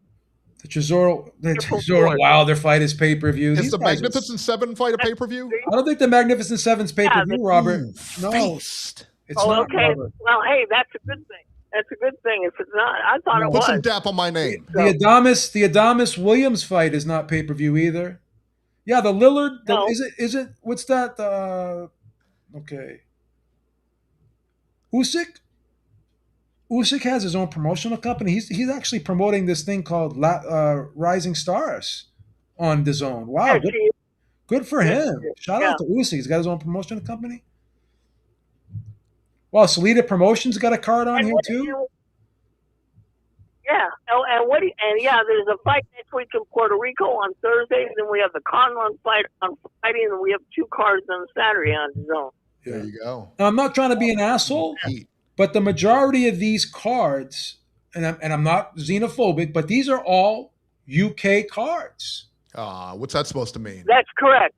The Chisora Wilder fight is pay-per-view. Is the Magnificent Seven fight a pay-per-view? I don't think the Magnificent Seven's pay-per-view, Robert. No. Feast. It's not, okay. Robert. Well, hey, that's a good thing. That's a good thing. If it's not, I thought it was. Put some dap on my name. The Adames Williams fight is not pay-per-view either. Yeah, the Lillard. No. Is it? What's that? Okay. Usyk has his own promotional company. He's actually promoting this thing called Rising Stars on DAZN. Wow, good for him. Shout out to Usyk. He's got his own promotional company. Well, Salida Promotions got a card on here too. Yeah, there's a fight next week in Puerto Rico on Thursday, and then we have the Conlon fight on Friday, and then we have 2 cards on Saturday on DAZN. There you go. Now, I'm not trying to be an asshole, but the majority of these cards, and I'm not xenophobic, but these are all UK cards. What's that supposed to mean? That's correct.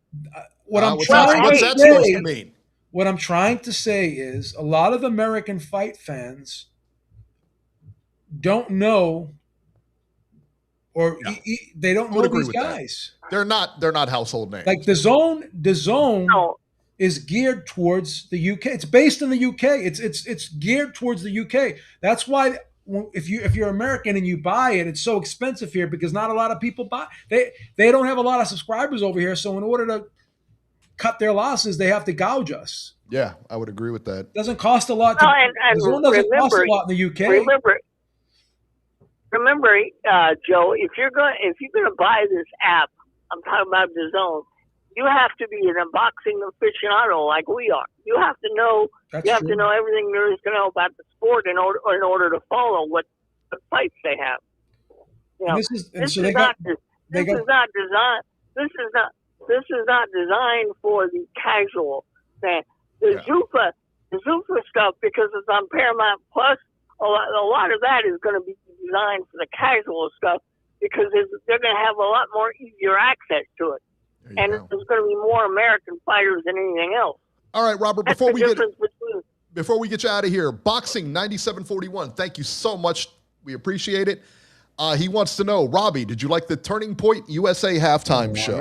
What's that supposed to mean? What I'm trying to say is a lot of American fight fans don't know, or they don't know these guys. They're not household names. Like DAZN is geared towards the UK. It's based in the UK. It's geared towards the UK. That's why if you're American and you buy it, it's so expensive here because not a lot of people buy. They don't have a lot of subscribers over here, so in order to cut their losses, they have to gouge us. Yeah, I would agree with that. It doesn't cost a lot. DAZN doesn't cost a lot in the UK. Remember, Joe, if you're gonna buy this app, I'm talking about DAZN, you have to be an unboxing aficionado like we are. You have to know. To know everything there is to know about the sport in order to follow what fights they have. You know, this is not designed for the casual fan. The Zuffa stuff, because it's on Paramount Plus, a lot of that is going to be designed for the casual stuff because they're going to have a lot more easier access to it. And there's going to be more American fighters than anything else. All right, Robert, before we get you out of here, Boxing 9741, thank you so much. We appreciate it. He wants to know, Robbie, did you like the Turning Point USA halftime show?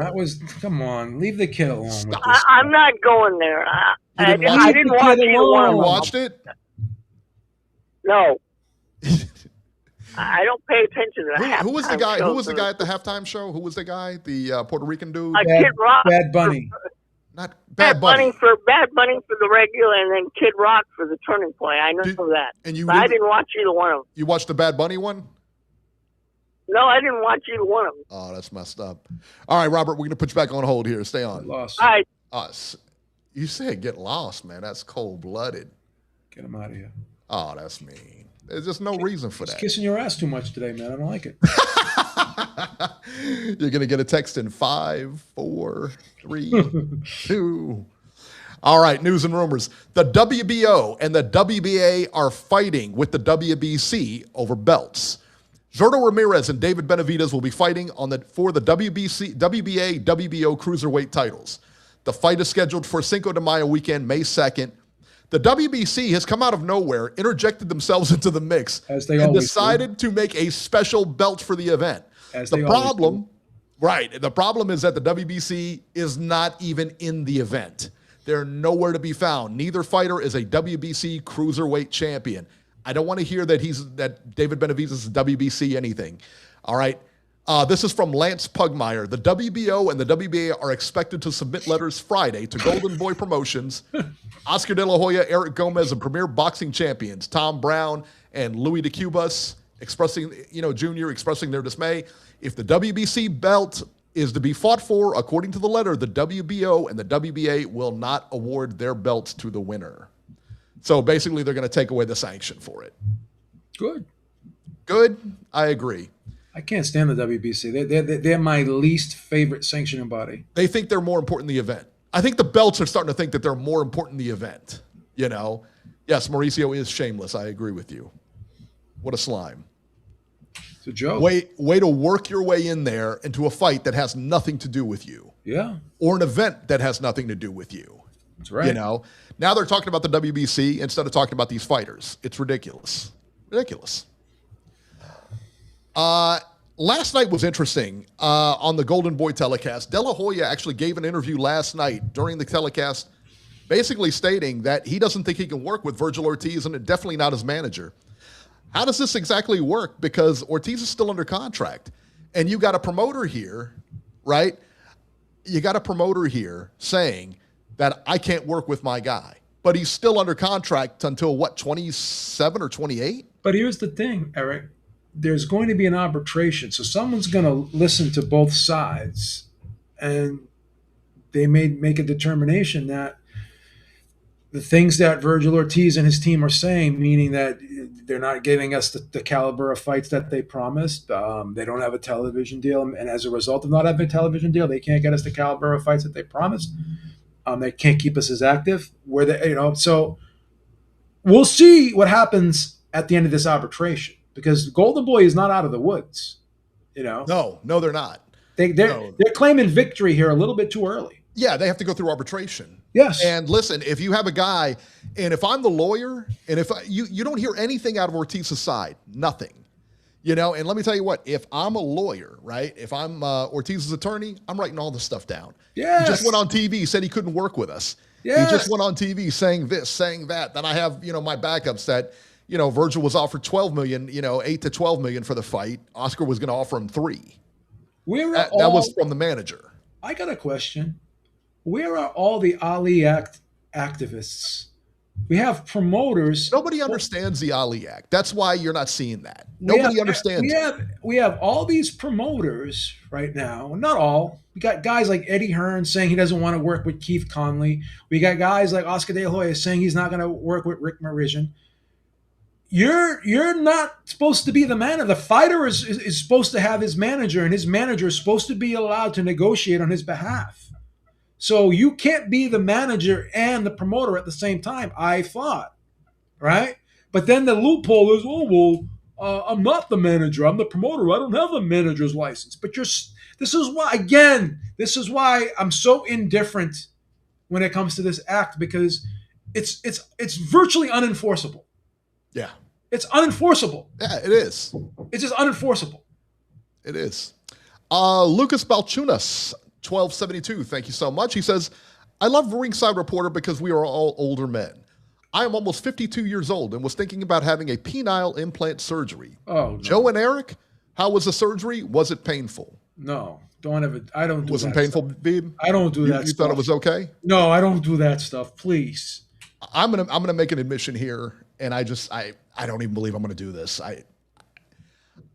Come on, leave the kid alone. I'm not going there. I didn't watch either one. You watched it? No. I don't pay attention to that. Who was the guy? Who was the guy at the halftime show? Who was the guy? The Puerto Rican dude? Kid Rock. Bad Bunny. Not Bad Bunny. Bad Bunny for the regular, and then Kid Rock for the Turning Point. I know that. But I didn't watch either one of them. You watched the Bad Bunny one? No, I didn't watch either one of them. Oh, that's messed up. All right, Robert, we're going to put you back on hold here. Stay on. Lost. All right. You said get lost, man. That's cold-blooded. Get him out of here. Oh, that's mean. There's just no reason for that. He's kissing your ass too much today, man. I don't like it. You're going to get a text in 5, 4, 3, 2. All right, news and rumors. The WBO and the WBA are fighting with the WBC over belts. Zurdo Ramirez and David Benavidez will be fighting for the WBA, WBO cruiserweight titles. The fight is scheduled for Cinco de Mayo weekend, May 2nd. The WBC has come out of nowhere, interjected themselves into the mix, and decided to make a special belt for the event. The problem Right. The problem is that the WBC is not even in the event. They're nowhere to be found. Neither fighter is a WBC cruiserweight champion. I don't want to hear that David Benavidez is WBC anything. All right. This is from Lance Pugmire. The WBO and the WBA are expected to submit letters Friday to Golden Boy Promotions, Oscar De La Hoya, Eric Gomez, and Premier Boxing champions Tom Brown and Louis de Cubas Jr. expressing their dismay. If the WBC belt is to be fought for, according to the letter, the WBO and the WBA will not award their belts to the winner. So basically, they're going to take away the sanction for it. Good. I agree. I can't stand the WBC. They're my least favorite sanctioning body. They think they're more important than the event. I think the belts are starting to think that they're more important than the event. Yes, Mauricio is shameless. I agree with you. What a slime. It's a joke. Way to work your way in there into a fight that has nothing to do with you. Yeah. Or an event that has nothing to do with you. That's right. Now they're talking about the WBC instead of talking about these fighters. It's ridiculous. Last night was interesting on the Golden Boy telecast. De La Hoya actually gave an interview last night during the telecast basically stating that he doesn't think he can work with Virgil Ortiz and definitely not his manager. How does this exactly work? Because Ortiz is still under contract and you got a promoter here, right? You got a promoter here saying that I can't work with my guy, but he's still under contract until 27 or 28? But here's the thing, Eric. There's going to be an arbitration. So someone's going to listen to both sides and they may make a determination that the things that Virgil Ortiz and his team are saying, meaning that they're not giving us the caliber of fights that they promised. They don't have a television deal. And as a result of not having a television deal, they can't get us the caliber of fights that they promised. They can't keep us as active. So we'll see what happens at the end of this arbitration. Because Golden Boy is not out of the woods, No, they're not. They're claiming victory here a little bit too early. Yeah, they have to go through arbitration. Yes. And listen, if you have a guy, and if I'm the lawyer, and if you don't hear anything out of Ortiz's side, nothing, and let me tell you what, if I'm a lawyer, right, if I'm Ortiz's attorney, I'm writing all this stuff down. Yes. He just went on TV, said he couldn't work with us. Yes. He just went on TV saying this, saying that. Then I have, my backups that, Virgil was offered $12 million, 8 to $12 million for the fight. Oscar was going to offer him $3 million. That was from the manager. I got a question. Where are all the Ali Act activists? We have promoters. Nobody understands the Ali Act. That's why you're not seeing that. Nobody understands it. We have all these promoters right now. Not all. We got guys like Eddie Hearn saying he doesn't want to work with Keith Conley. We got guys like Oscar De La Hoya saying he's not going to work with Rick Meridian. You're not supposed to be the manager. The fighter is supposed to have his manager, and his manager is supposed to be allowed to negotiate on his behalf. So you can't be the manager and the promoter at the same time, I thought, right? But then the loophole is, I'm not the manager. I'm the promoter. I don't have the manager's license. But this is why I'm so indifferent when it comes to this act, because it's virtually unenforceable. Yeah. It's unenforceable. Yeah, it is. It's just unenforceable. It is. Lucas Balchunas, 1272, thank you so much. He says, I love Ringside Reporter because we are all older men. I am almost 52 years old and was thinking about having a penile implant surgery. Oh, no. Joe and Eric, how was the surgery? Was it painful? No, don't ever. I don't do Wasn't that painful, stuff. Beeb? I don't do that You stuff. thought it was okay? No, I don't do that stuff. Please. I'm gonna make an admission here, and I don't even believe I'm gonna do this.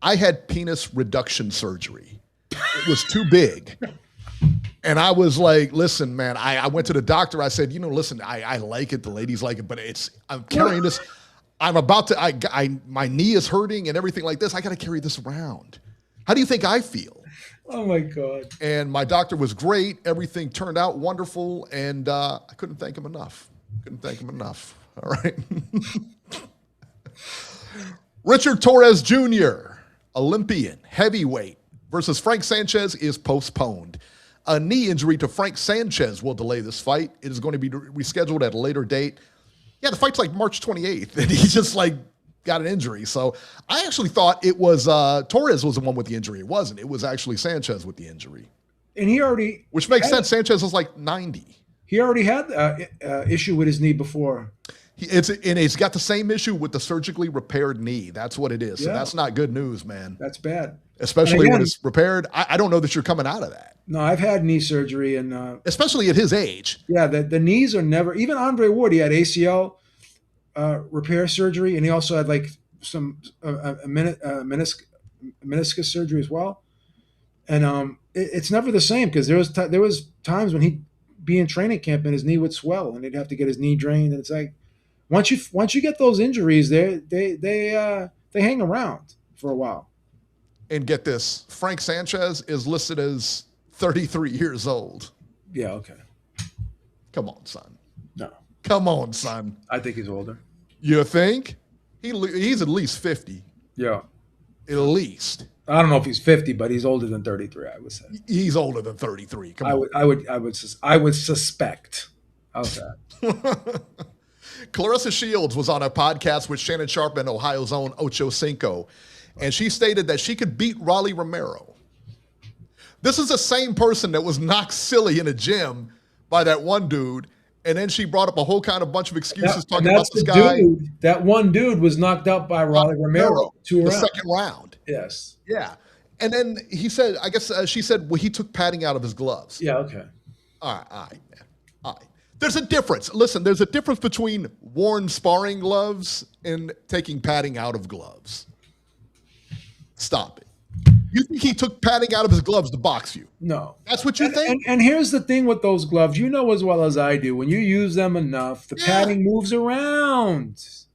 I had penis reduction surgery. It was too big. And I was like, listen, man, I went to the doctor. I said, listen, I like it. The ladies like it, but I'm carrying this. I'm about to, my knee is hurting and everything like this. I got to carry this around. How do you think I feel? Oh my God. And my doctor was great. Everything turned out wonderful. And I couldn't thank him enough. All right. Richard Torrez Jr., Olympian, heavyweight, versus Frank Sanchez is postponed. A knee injury to Frank Sanchez will delay this fight. It is going to be rescheduled at a later date. Yeah, the fight's like March 28th. And he's just like got an injury. So I actually thought it was Torrez was the one with the injury. It wasn't. It was actually Sanchez with the injury. And he already... Which makes sense. Sanchez was like 90. He already had issue with his knee before. He's got the same issue with the surgically repaired knee. That's what it is. So that's not good news, man. That's bad. Especially when it's repaired. I don't know that you're coming out of that. No, I've had knee surgery. And especially at his age. Yeah, the knees are never... Even Andre Ward, he had ACL repair surgery, and he also had like some meniscus surgery as well. And it's never the same, because there was times when he'd be in training camp and his knee would swell and he'd have to get his knee drained. And it's like, once you get those injuries, they hang around for a while. And get this, Frank Sanchez is listed as 33 years old. Yeah, okay. Come on, son. No. Come on, son. I think he's older. You think? He's at least 50. Yeah. At least. I don't know if he's 50, but he's older than 33, I would say. He's older than 33. Come on. I would suspect. How's that? Claressa Shields was on a podcast with Shannon Sharp and Ohio's own Ocho Cinco, and she stated that she could beat Rolly Romero. This is the same person that was knocked silly in a gym by that one dude, and then she brought up a whole kind of bunch of excuses talking about this guy. That one dude was knocked out by Rolly Romero. The second round. Yes. Yeah. And then he said, I guess she said, well, he took padding out of his gloves. Yeah, okay. All right, man. All right. There's a difference. Listen, there's a difference between worn sparring gloves and taking padding out of gloves. Stop it. You think he took padding out of his gloves to box you? No. That's what you think? And here's the thing with those gloves. You know as well as I do, when you use them enough, the padding moves around. It's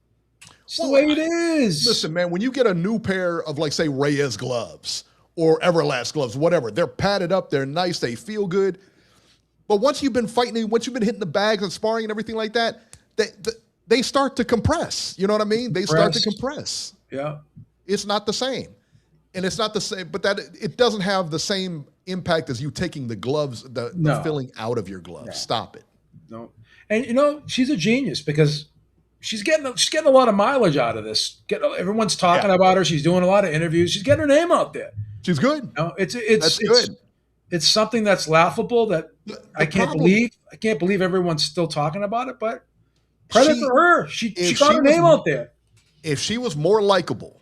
the way it is. Listen, man, when you get a new pair of, like, say, Reyes gloves or Everlast gloves, whatever, they're padded up, they're nice, they feel good. But once you've been fighting, once you've been hitting the bags and sparring and everything like that, they start to compress. You know what I mean? They start to compress. Yeah. It's not the same. And it's not the same, but that it doesn't have the same impact as you taking the gloves, the filling out of your gloves. No. Stop it. No. And, you know, she's a genius because she's getting a lot of mileage out of this. Everyone's talking about her. She's doing a lot of interviews. She's getting her name out there. She's good. You know, it's good. It's something that's laughable that I can't believe. I can't believe everyone's still talking about it, but credit for her. She got her name out there. If she was more likable,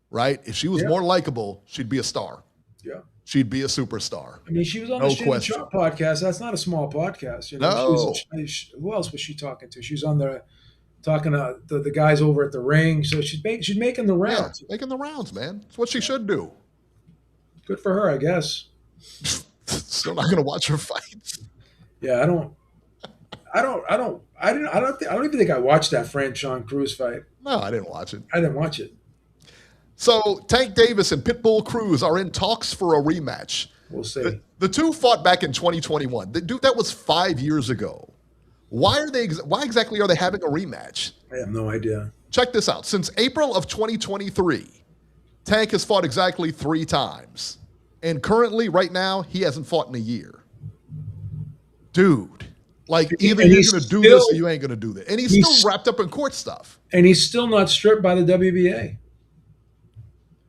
right? If she was more likable, she'd be a star. Yeah. She'd be a superstar. I mean, she was on the Shannon Sharp podcast. That's not a small podcast. You know? No. Who else was she talking to? She was on talking to the guys over at the ring. So she's making the rounds. Yeah, making the rounds, man. It's what she should do. Good for her, I guess. Still not going to watch her fight. Yeah, I don't even think I watched that Frank Sean Cruz fight. No, I didn't watch it. I didn't watch it. So Tank Davis and Pitbull Cruz are in talks for a rematch. We'll see. The two fought back in 2021. That was 5 years ago. Why exactly are they having a rematch? I have no idea. Check this out. Since April of 2023, Tank has fought exactly 3 times. And currently, right now, he hasn't fought in a year. Dude, like either you're going to do this or you ain't going to do this. And he's still wrapped up in court stuff. And he's still not stripped by the WBA.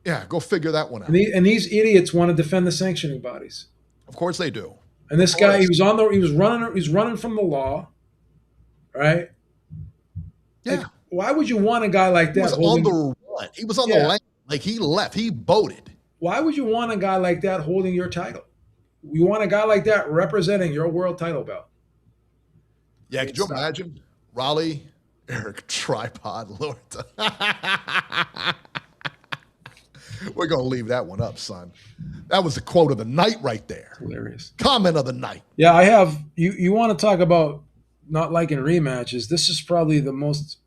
Yeah, go figure that one out. And these idiots want to defend the sanctioning bodies. Of course they do. And this guy, he was running from the law, right? Yeah. Like, why would you want a guy like that? He was on the run. He was on the lane. Like he left. He boated. Why would you want a guy like that holding your title? You want a guy like that representing your world title belt. Yeah, could you imagine? Raleigh, Eric Tripod Lord. We're going to leave that one up, son. That was the quote of the night right there. Hilarious. Comment of the night. Yeah, I have. You want to talk about not liking rematches. This is probably the most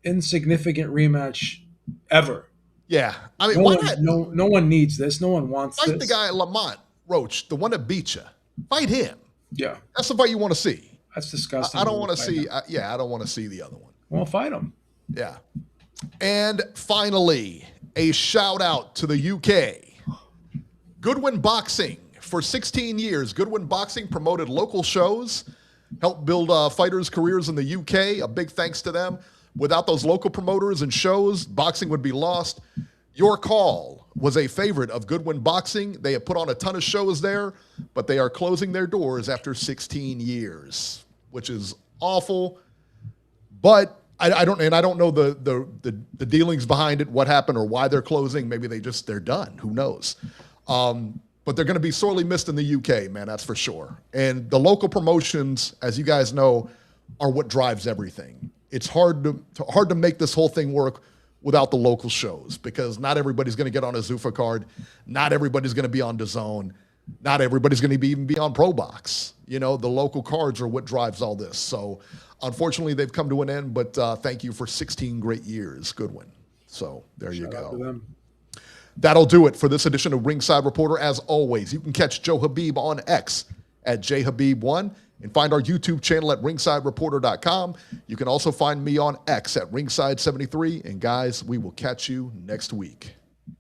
insignificant rematch ever. Yeah. I mean, why not? No one needs this. No one wants this. Fight the guy, Lamont Roach, the one that beat you. Fight him. Yeah. That's the fight you want to see. That's disgusting. I don't want to see. I don't want to see the other one. Well, fight him. Yeah. And finally, a shout out to the UK. Goodwin Boxing. For 16 years, Goodwin Boxing promoted local shows, helped build fighters' careers in the UK. A big thanks to them. Without those local promoters and shows, boxing would be lost. Your Call was a favorite of Goodwin Boxing. They have put on a ton of shows there, but they are closing their doors after 16 years, which is awful. But I don't know the dealings behind it, what happened or why they're closing. Maybe they're done. Who knows? But they're going to be sorely missed in the UK, man, that's for sure. And the local promotions, as you guys know, are what drives everything. It's hard to make this whole thing work without the local shows, because not everybody's going to get on a Zuffa card. Not everybody's going to be on DAZN. Not everybody's going to even be on Pro Box. The local cards are what drives all this. So unfortunately, they've come to an end, but thank you for 16 great years, Goodwin. So there you go. Shout out to them. That'll do it for this edition of Ringside Reporter. As always, you can catch Joe Habib on X at JHabib1 and find our YouTube channel at ringsidereporter.com. You can also find me on X at Ringside73. And guys, we will catch you next week.